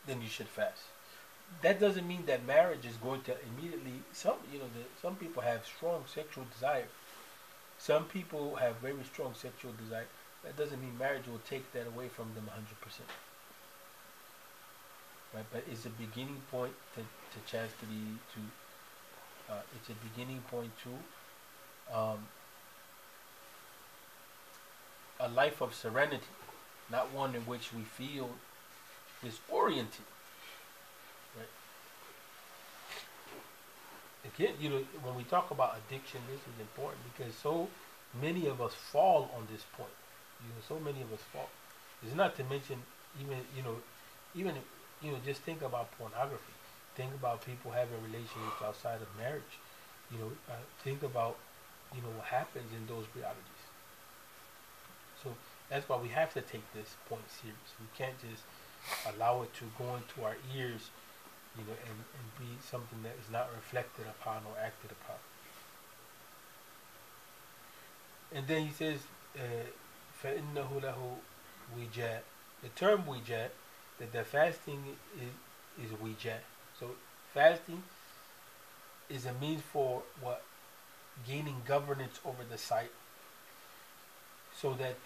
Speaker 1: you should fast. That doesn't mean that marriage is going to immediately. Some people have strong sexual desire. Some people have very strong sexual desire. That doesn't mean marriage will take that away from them 100%. Right? But it's a beginning point to chastity. It's a beginning point to a life of serenity, not one in which we feel disoriented. Right? again, when we talk about addiction, this is important because so many of us fall on this point. So many of us fall. It's not to mention even even just think about pornography. Think about people having relationships outside of marriage. Think about what happens in those realities. So that's why we have to take this point serious. We can't just allow it to go into our ears, and be something that is not reflected upon or acted upon. And then he says, فَإِنَّهُ لَهُ وِجَاء. The term wijah, that the fasting is wijah. So fasting is a means for what? Gaining governance over the sight. So that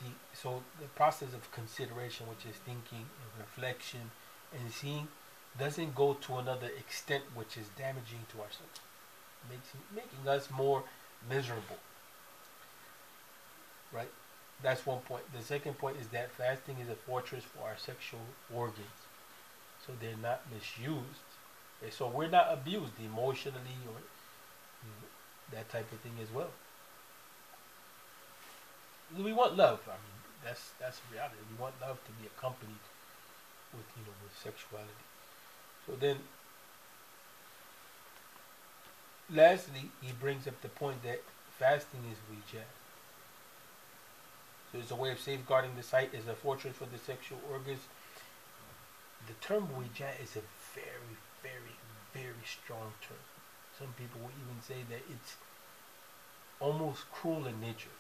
Speaker 1: the process of consideration, which is thinking and reflection and seeing, doesn't go to another extent which is damaging to ourselves, making us more miserable. Right? That's one point. The second point is that fasting is a fortress for our sexual organs, so they're not misused. Okay? So we're not abused emotionally or that type of thing as well. We want love. I mean, that's reality. We want love to be accompanied with sexuality. So then, lastly, he brings up the point that fasting is wijah. So it's a way of safeguarding the sight, is a fortress for the sexual organs. The term wijah is a very, very, very strong term. Some people will even say that it's almost cruel in nature.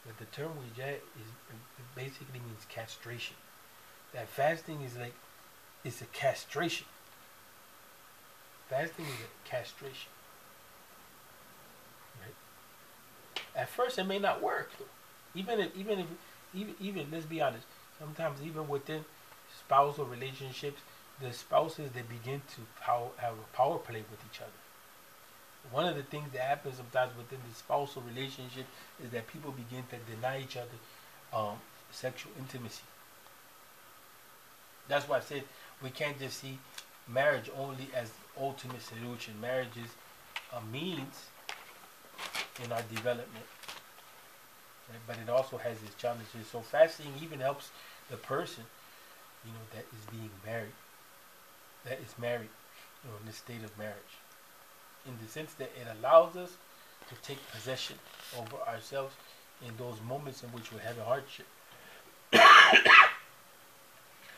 Speaker 1: But the term wijah it basically means castration. That fasting it's a castration. Fasting is a castration. Right? At first, it may not work though. Even let's be honest. Sometimes even within spousal relationships, the spouses they begin to have a power play with each other. One of the things that happens sometimes within the spousal relationship is that people begin to deny each other sexual intimacy. That's why I said we can't just see marriage only as the ultimate solution. Marriage is a means in our development, right? But it also has its challenges. So fasting even helps the person, that is being married, in the state of marriage, in the sense that it allows us to take possession over ourselves in those moments in which we're having hardship.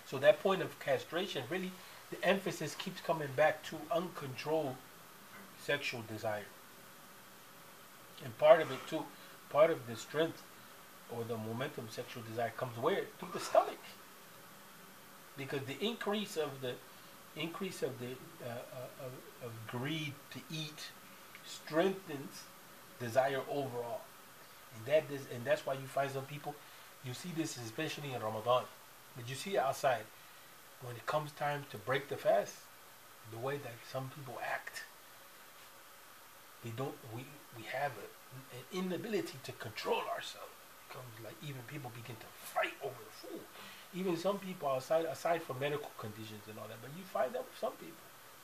Speaker 1: So that point of castration, really, the emphasis keeps coming back to uncontrolled sexual desire. And part of it too, part of the strength or the momentum of sexual desire comes where? Through the stomach. Because the increase of greed to eat strengthens desire overall. And that's why you find some people, you see this especially in Ramadan, but you see it outside. When it comes time to break the fast, the way that some people act, we have an inability to control ourselves. It comes like even people begin to fight over the food. Even some people aside from medical conditions and all that, but you find that with some people,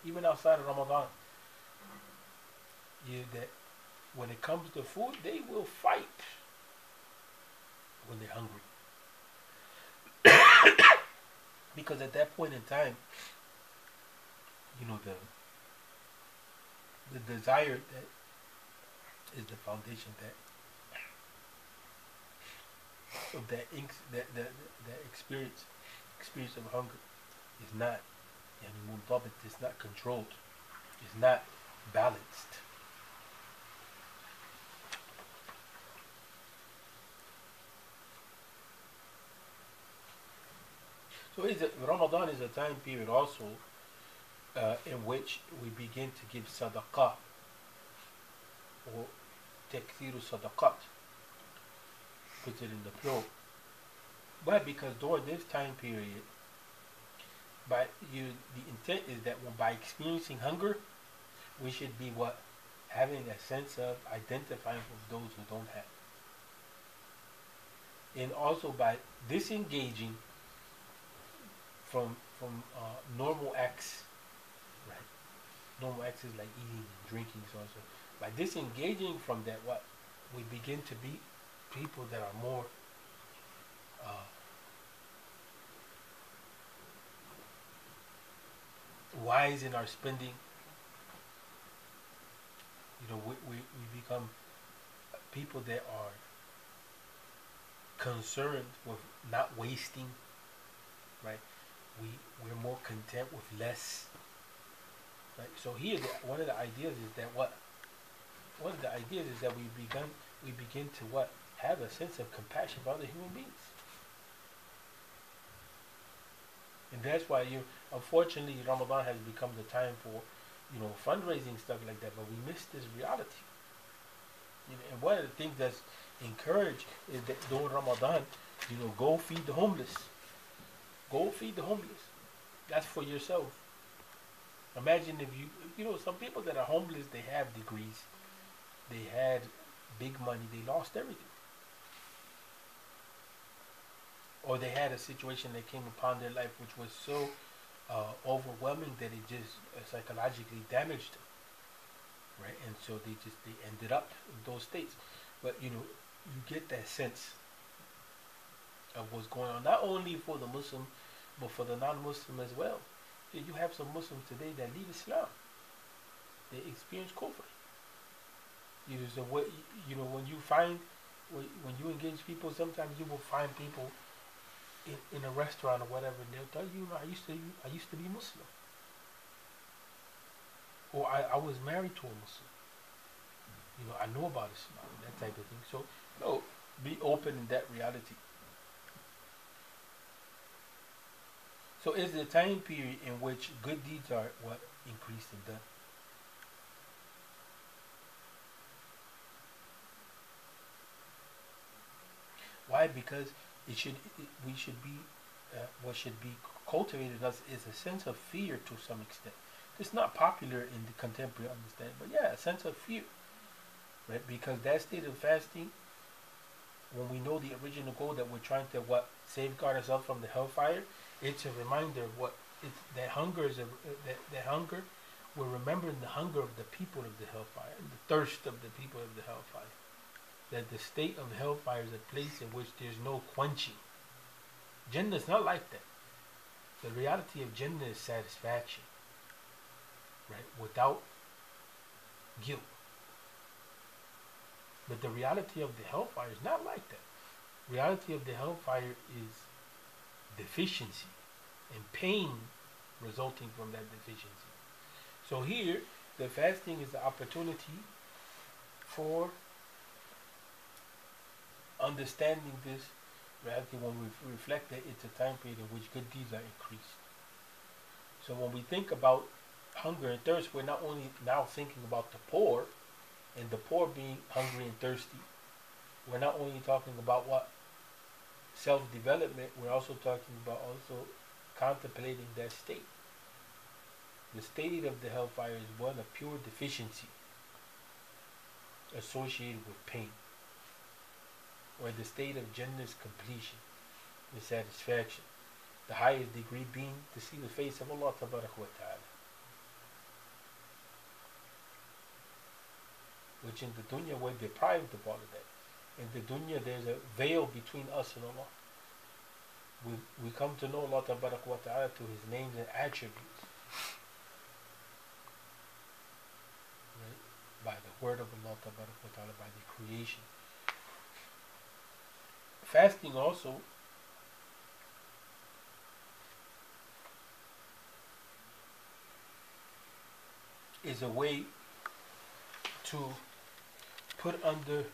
Speaker 1: even outside of Ramadan, that when it comes to food, they will fight when they're hungry. Because at that point in time, the desire that is the foundation of that experience of hunger is not it's not controlled, it's not balanced. So Ramadan is a time period also in which we begin to give sadaqah or takfiru sadaqat, put it in the plural. But because during this time period, the intent is that by experiencing hunger, we should be having a sense of identifying with those who don't have. And also by disengaging from normal acts, right? normal actions like eating and drinking, so on. So by disengaging from that, what we begin to be people that are more uh, wise in our spending. We become people that are concerned with not wasting, right? We we're more content with less, right? So here, one of the ideas is that one of the ideas is that we begin to what have a sense of compassion for other human beings, and that's why unfortunately Ramadan has become the time for fundraising stuff like that, but we miss this reality. And one of the things that's encouraged is that during Ramadan, go feed the homeless. Go feed the homeless. That's for yourself. Imagine if some people that are homeless, they have degrees, they had big money, they lost everything. Or they had a situation that came upon their life which was so overwhelming that it just psychologically damaged them, right? And so they ended up in those states. But you get that sense of what's going on, not only for the Muslim, but for the non-Muslim as well. You have some Muslims today that leave Islam. They experience kufr. So when you engage people, sometimes you will find people in a restaurant or whatever, and they'll tell you, I used to be Muslim, or I was married to a Muslim. I know about Islam, that type of thing. So no, be open in that reality. So is the time period in which good deeds are what increased and done. Why? Because we should be what should be cultivated in us is a sense of fear to some extent. It's not popular in the contemporary understanding, but yeah, a sense of fear, right? Because that state of fasting, when we know the original goal that we're trying to safeguard ourselves from the hellfire, it's a reminder of that hunger is that hunger. We're remembering the hunger of the people of the hellfire and the thirst of the people of the hellfire. That the state of hellfire is a place in which there's no quenching. Jannah is not like that. The reality of Jannah is satisfaction, right? Without guilt. But the reality of the hellfire is not like that. Reality of the hellfire is deficiency and pain resulting from that deficiency. So here, the fasting is the opportunity for understanding this reality. When we reflect that it's a time period in which good deeds are increased. So when we think about hunger and thirst, we're not only now thinking about the poor and the poor being hungry and thirsty. We're not only talking about self-development, we're also talking about also contemplating that state. The state of the hellfire is one of pure deficiency associated with pain, where the state of Jannah's completion, the satisfaction, the highest degree being to see the face of Allah Tabarak wa Ta'ala. Which in the dunya we're deprived of all of that. In the dunya there's a veil between us and Allah. We come to know Allah Tabarak wa Ta'ala through His names and attributes. Right? By the word of Allah Tabarak wa Ta'ala, by the creation. Fasting also is a way to put under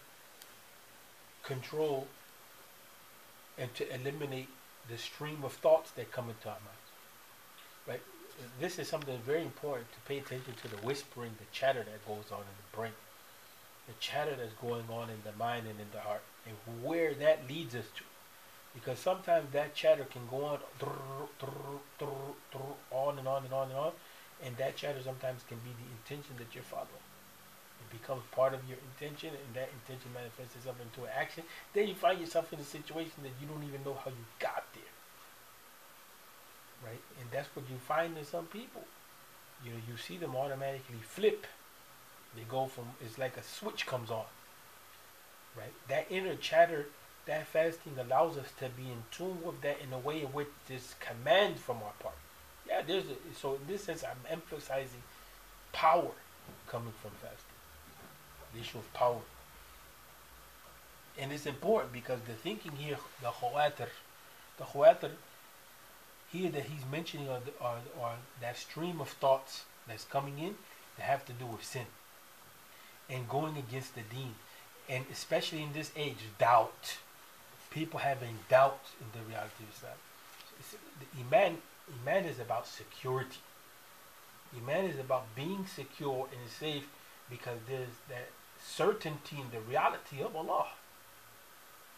Speaker 1: control and to eliminate the stream of thoughts that come into our minds. Right? This is something very important to pay attention to, the whispering, the chatter that goes on in the brain, the chatter that's going on in the mind and in the heart, and where that leads us to. Because sometimes that chatter can go on and on and on and on, and that chatter sometimes can be the intention that you're following. It becomes part of your intention, and that intention manifests itself into an action. Then you find yourself in a situation that you don't even know how you got there. Right? And that's what you find in some people. You see them automatically flip. They go from, it's like a switch comes on, right? That inner chatter, that fasting allows us to be in tune with that in a way in which there's command from our part. Yeah, so in this sense, I'm emphasizing power coming from fasting. The issue of power. And it's important because the thinking here, the khawatir here that he's mentioning are that stream of thoughts that's coming in that have to do with sin and going against the deen. And especially in this age, doubt. People having doubt in the reality of Islam. The Iman is about security. Iman is about being secure and safe because there's that certainty in the reality of Allah.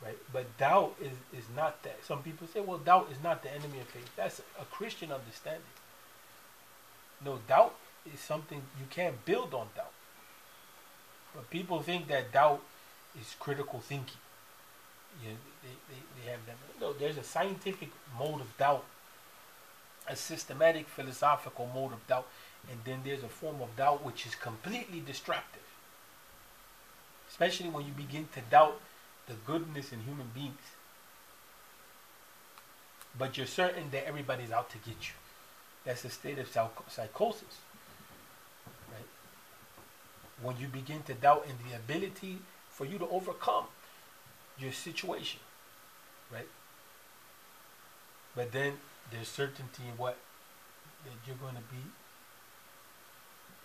Speaker 1: Right? But doubt is not that. Some people say, well, doubt is not the enemy of faith. That's a Christian understanding. No, doubt is something you can't build on doubt. But people think that doubt is critical thinking. You know, they have that. No, there's a scientific mode of doubt, a systematic philosophical mode of doubt, and then there's a form of doubt which is completely destructive. Especially when you begin to doubt the goodness in human beings. But you're certain that everybody's out to get you. That's a state of psychosis. Right? When you begin to doubt in the ability for you to overcome your situation. Right? But then there's certainty in what? That you're going to be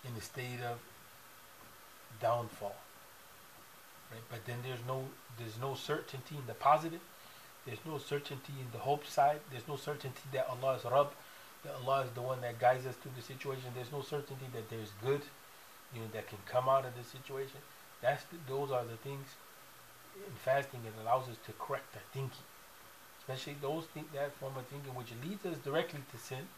Speaker 1: in a state of downfall. Right? But then there's no certainty in the positive. There's no certainty in the hope side. There's no certainty that Allah is Rabb, that Allah is the one that guides us through the situation. There's no certainty that there's good, that can come out of the situation. Those are the things in fasting that allows us to correct our thinking, especially that form of thinking which leads us directly to sin,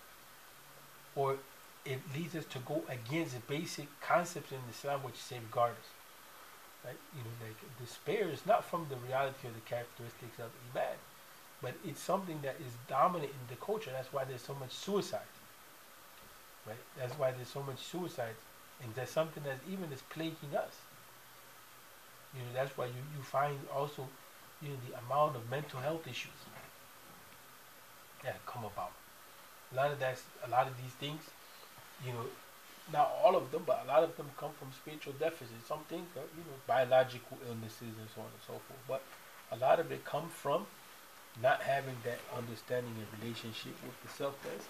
Speaker 1: or it leads us to go against the basic concepts in Islam which safeguard us. Right? Like despair is not from the reality or the characteristics of Iman, but it's something that is dominant in the culture. That's why there's so much suicide. Right? That's why there's so much suicide, and that's something that even is plaguing us. That's why you find also, the amount of mental health issues that come about. A lot of these things, not all of them, but a lot of them come from spiritual deficits. Some things are, biological illnesses and so on and so forth. But a lot of it comes from not having that understanding and relationship with the self that's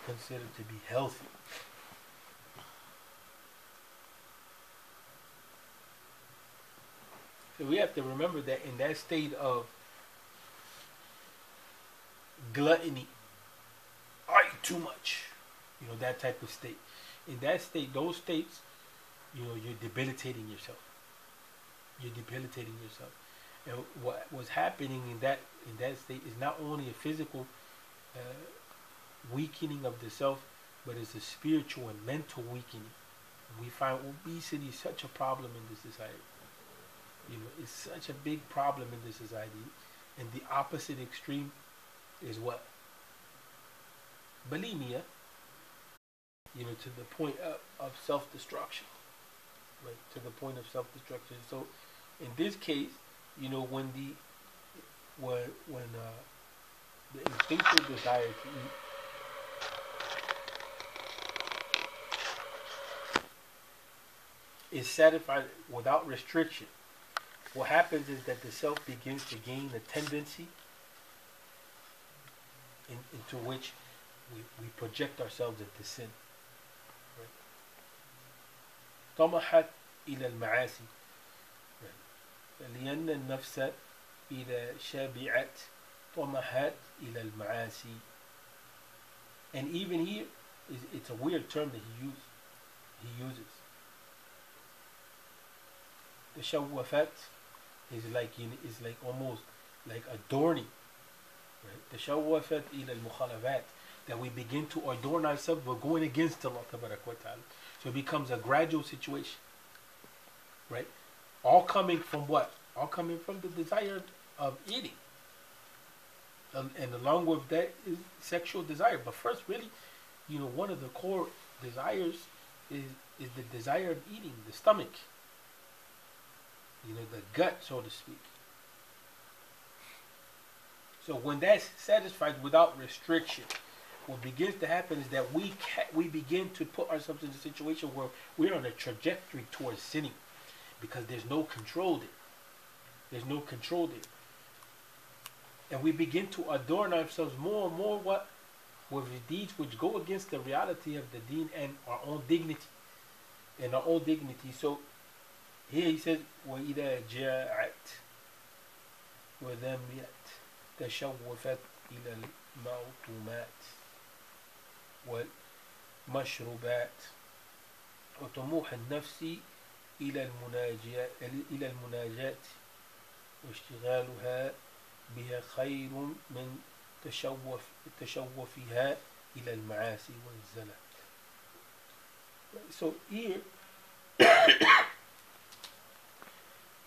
Speaker 1: considered to be healthy. So we have to remember that in that state of gluttony, I eat too much, that type of state. In that state, those states, you're debilitating yourself. You're debilitating yourself. And what was happening in that state is not only a physical weakening of the self, but it's a spiritual and mental weakening. We find obesity such a problem in this society. It's such a big problem in this society. And the opposite extreme is what? Bulimia. To the point of self-destruction. Right? To the point of self-destruction. So, in this case, when the instinctual desire to eat is satisfied without restriction, what happens is that the self begins to gain a tendency into which we project ourselves into sin. طمحت إلى المعاصي لأن النفس إذا شبعت طمحت إلى المعاصي. And even here, it's a weird term that he uses. The shawwafat is like almost like adorning. Right? The shawwafat إلى المخالفات, that we begin to adorn ourselves. We're going against Allah Tabarak wa Ta'ala. So it becomes a gradual situation, right? All coming from what? All coming from the desire of eating. And along with that is sexual desire. But first, really, one of the core desires is the desire of eating, the stomach, the gut, so to speak. So when that's satisfied without restriction, what begins to happen is that we begin to put ourselves in a situation where we're on a trajectory towards sinning, because there's no control there. There's no control there. And we begin to adorn ourselves more and more with deeds which go against the reality of the deen and our own dignity. And our own dignity. So here he says, وَإِذَا جَاءَتْ وَذَمِّيَتْ تَشَوَّفَتْ إِلَى الْمَوْطُمَاتِ والمشروبات وطموح النفس إلى المناجاة واشتغالها بها خير من تشوفها إلى المعاصي والزلات. So here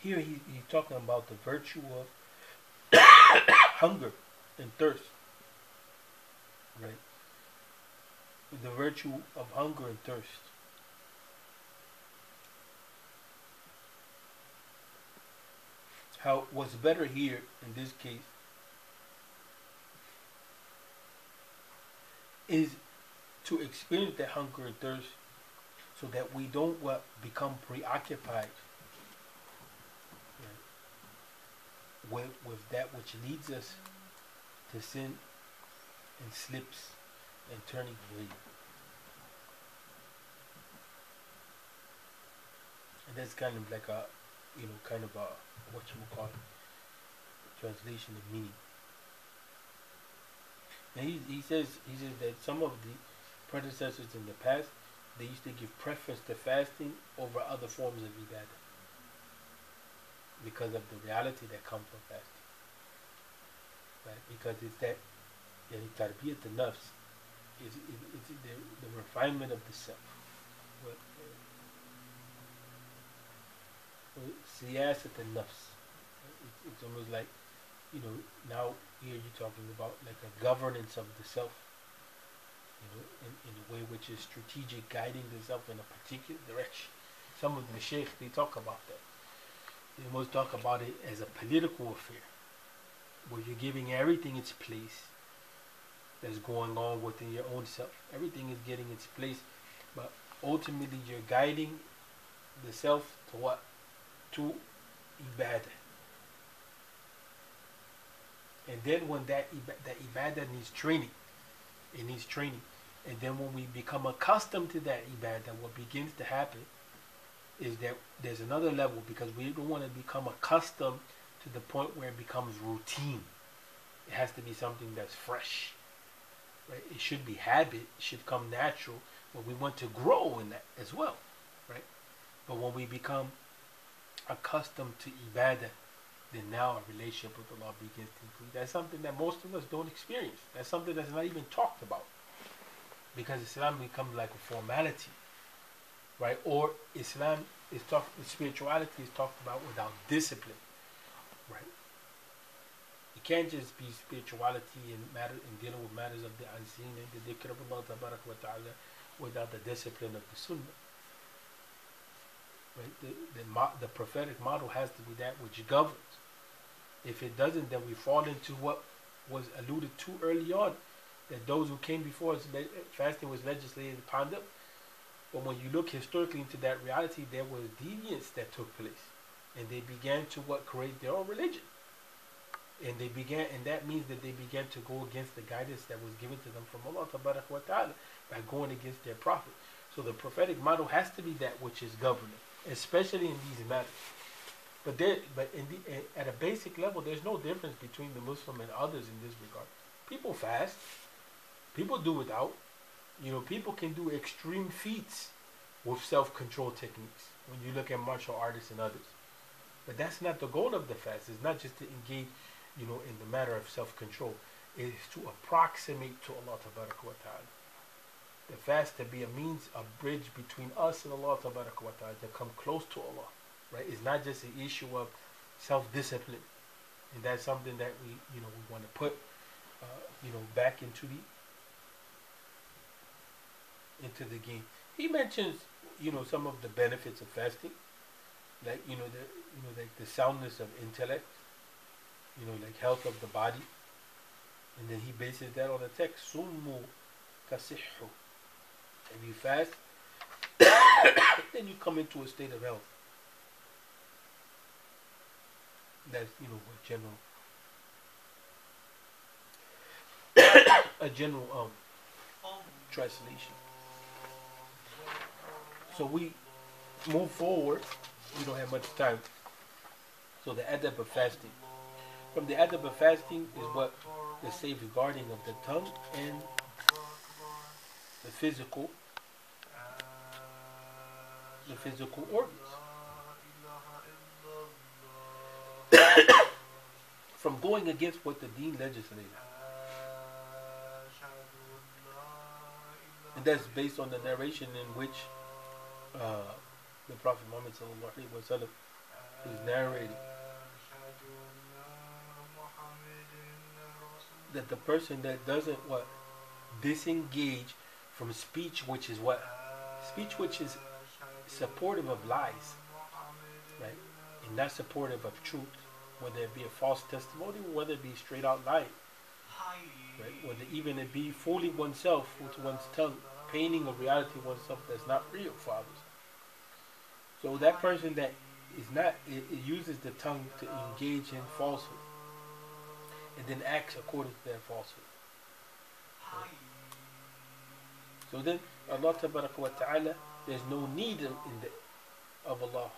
Speaker 1: he's talking about the virtue of hunger and thirst, right? The virtue of hunger and thirst. How what's better here in this case is to experience that hunger and thirst, so that we don't become preoccupied, right, with that which leads us to sin and slips and turning away. And that's kind of like what you would call it, translation of meaning. And he says that some of the predecessors in the past, they used to give preference to fasting over other forms of ibadah, because of the reality that comes from fasting, right? Because it's that tarbiyat al-nafs, it's the refinement of the self. Siyasat al-nafs. It's almost like, now here you're talking about like a governance of the self, in a way which is strategic, guiding the self in a particular direction. Some of the sheikh, they talk about that. They most talk about it as a political affair, where you're giving everything its place that's going on within your own self. Everything is getting its place, but ultimately you're guiding the self to what? To ibadah. And then when that ibadah needs training, it needs training. And then when we become accustomed to that ibadah, what begins to happen is that there's another level, because we don't want to become accustomed to the point where it becomes routine. It has to be something that's fresh, right? It should be habit, it should come natural, but we want to grow in that as well, right? But when we become accustomed to ibadah, then now our relationship with Allah begins to improve. That's something that most of us don't experience. That's something that's not even talked about, because Islam becomes like a formality, right? Or spirituality is talked about without discipline, right? It can't just be spirituality in dealing with matters of the unseen and the dhikr of Allah tabarak wa ta'ala without the discipline of the sunnah. Right? The prophetic model has to be that which governs. If it doesn't, then we fall into what was alluded to early on, that those who came before us, fasting was legislated upon them. But when you look historically into that reality, there was deviance that took place, and they began to create their own religion, and that means that they began to go against the guidance that was given to them from Allah tabarak wa ta'ala by going against their prophet. So the prophetic model has to be that which is governing, especially in these matters. But at a basic level, there's no difference between the Muslim and others in this regard. People fast. People do without. People can do extreme feats with self-control techniques when you look at martial artists and others. But that's not the goal of the fast. It's not just to engage, in the matter of self-control. It is to approximate to Allah tabarak wa ta'ala. The fast to be a means, a bridge between us and Allah tabarak wa ta'ala, to come close to Allah. Right? It's not just an issue of self-discipline, and that's something that we want to put back into into the game. He mentions, some of the benefits of fasting, like like the soundness of intellect, like health of the body, and then he bases that on the text. Summu tasihhu. If you fast, then you come into a state of health. That's a general translation. So we move forward. We don't have much time. So the adab of fasting. From the adab of fasting is what the safeguarding of the tongue and the physical organs. From going against what the deen legislated. And that's based on the narration in which the Prophet Muhammad ﷺ is narrating that the person that doesn't disengage from speech which is supportive of lies, right, and not supportive of truth, whether it be a false testimony or whether it be straight out lying, right, whether even it be fooling oneself with one's tongue, painting a reality of oneself that's not real for others. So that person that is not, it uses the tongue to engage in falsehood and then acts according to that falsehood. Right? So then Allah Ta'ala, there's no need of Allah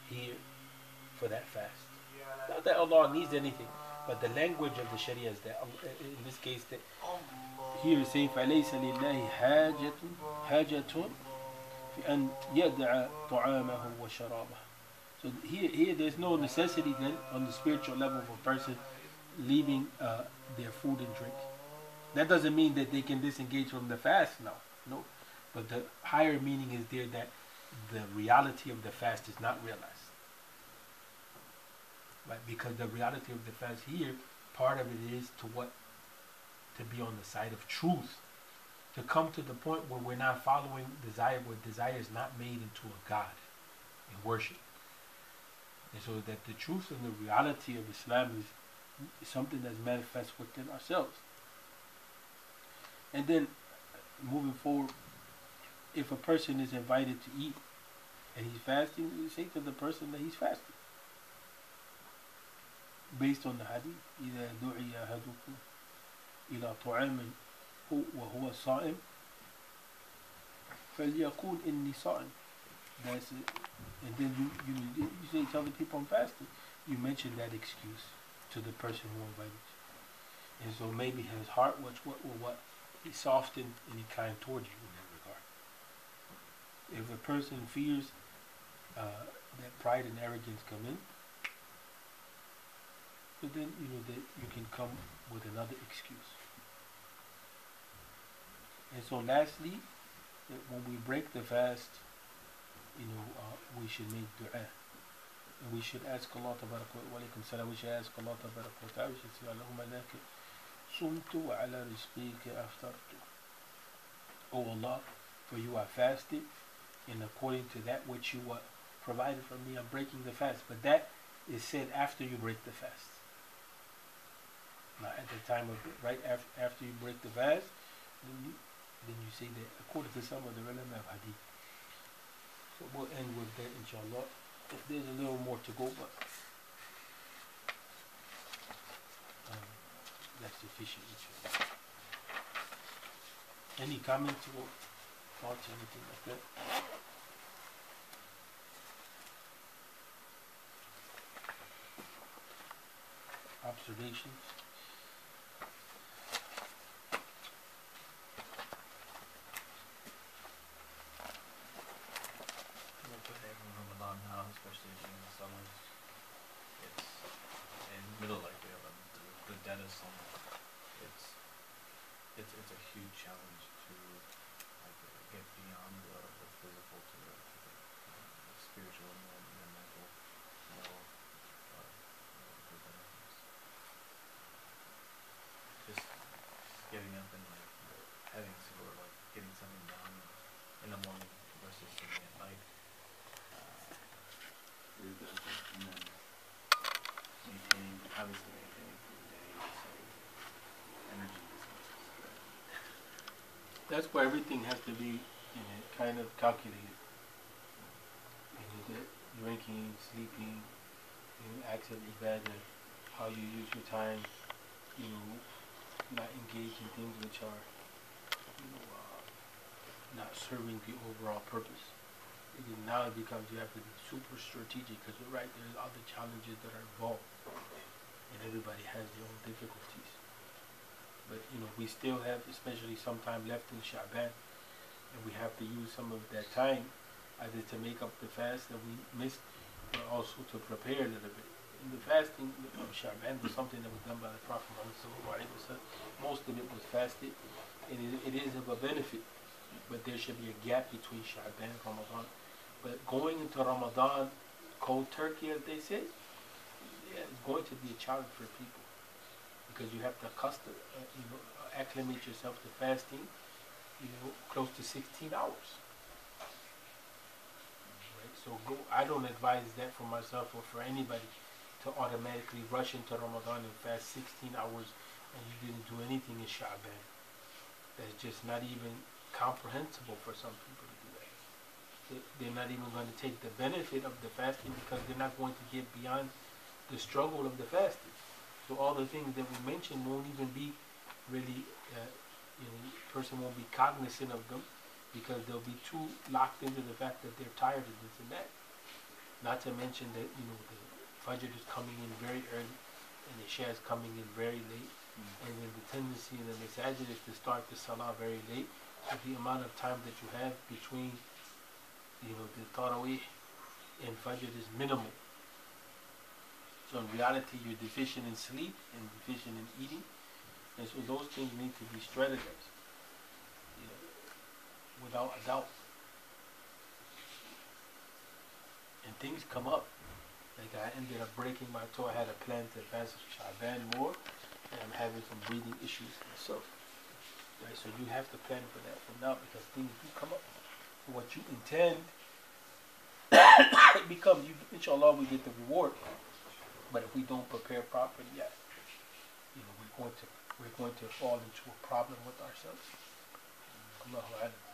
Speaker 1: here for that fast. Not that Allah needs anything, but the language of the Sharia is that, in this case, that here is saying, فَلَيْسَ لِلَّهِ حَاجَةٌ فِي أَنْ يَدْعَ طَعَامَهُ وَشَرَابَهُ. So here there's no necessity then on the spiritual level of a person leaving their food and drink. That doesn't mean that they can disengage from the fast, no. But the higher meaning is there that the reality of the fast is not realized. Right? Because the reality of the fast here, part of it is to be on the side of truth. To come to the point where we're not following desire, where desire is not made into a God in worship. And so that the truth and the reality of Islam is something that's manifest within ourselves. And then, moving forward, if a person is invited to eat and he's fasting, you say to the person that he's fasting. Based on the hadith, إِذَا دُعِيَ أَحَدُكُمْ إِلَى طَعَامٍ وَهُوَ صَائِمٌ فَلْيَقُولْ إِنِّي صَائِمٌ. That's it. And then you say, tell the people I'm fasting. You mention that excuse to the person who invited you. And so maybe his heart will be softened and be kind towards you in that regard. If a person fears that pride and arrogance come in, so then that you can come with another excuse. And so lastly, that when we break the fast, we should make dua. And we should ask Allah wa alaykum salam. We should ask Allah wa ta'ala. We should say, Allahumma laka sumtu wa ala rizqika aftartu. Oh Allah, for you are fasted, and according to that which you provided for me, I'm breaking the fast. But that is said after you break the fast. Now at the time of right after you break the fast, then you say that according to some of the ulama of hadith. So we'll end with that, inshallah. If there's a little more to go, but that's sufficient, inshallah. Any comments or thoughts, anything like that? Observations?
Speaker 2: Now, especially during the summers, it's in the middle, like we have the dentist, and it's a huge challenge to get beyond the physical to the spiritual and the mental, moral benefits. Just getting up and having sort of getting something done. and then obviously maintaining through the day, so energy is
Speaker 1: That's why everything has to be, you know, kind of calculated. You know, the drinking, sleeping, you know, acts of ibadah, how you use your time, you know, not engage in things which are, you know, not serving the overall purpose. Because now it becomes you have to be super strategic because you're right, there's other challenges that are involved and everybody has their own difficulties. But you know, we still have especially some time left in Sha'ban and we have to use some of that time either to make up the fast that we missed but also to prepare a little bit. And the fasting of Sha'ban was something that was done by the Prophet Muhammad. Most of it was fasted and it is of a benefit. But there should be a gap between Sha'ban and Ramadan. But going into Ramadan, cold turkey as they say, yeah, it's going to be a challenge for people. Because you have to acclimate yourself to fasting, you know, close to 16 hours. Right? So I don't advise that for myself or for anybody to automatically rush into Ramadan and fast 16 hours and you didn't do anything in Sha'ban. That's just not even comprehensible for some people to do that. They're not even going to take the benefit of the fasting because they're not going to get beyond the struggle of the fasting. So all the things that we mentioned won't even be really, person won't be cognizant of them because they'll be too locked into the fact that they're tired of this and that. Not to mention that, you know, the Fajr is coming in very early and the Isha is coming in very late. And then the tendency in the Masajid is to start the Salah very late. So the amount of time that you have between, you know, the Tarawih and Fajr is minimal. So in reality, you're deficient in sleep and deficient in eating. And so those things need to be strategized, you know, without a doubt. And things come up. Like I ended up breaking my toe. I had a plan to fast Sha'ban more. And I'm having some breathing issues myself. Right? So you have to plan for that from now because things do come up. And what you intend becomes, inshallah, we get the reward. But if we don't prepare properly, yeah, you know, we're going to fall into a problem with ourselves. Allahu Akbar.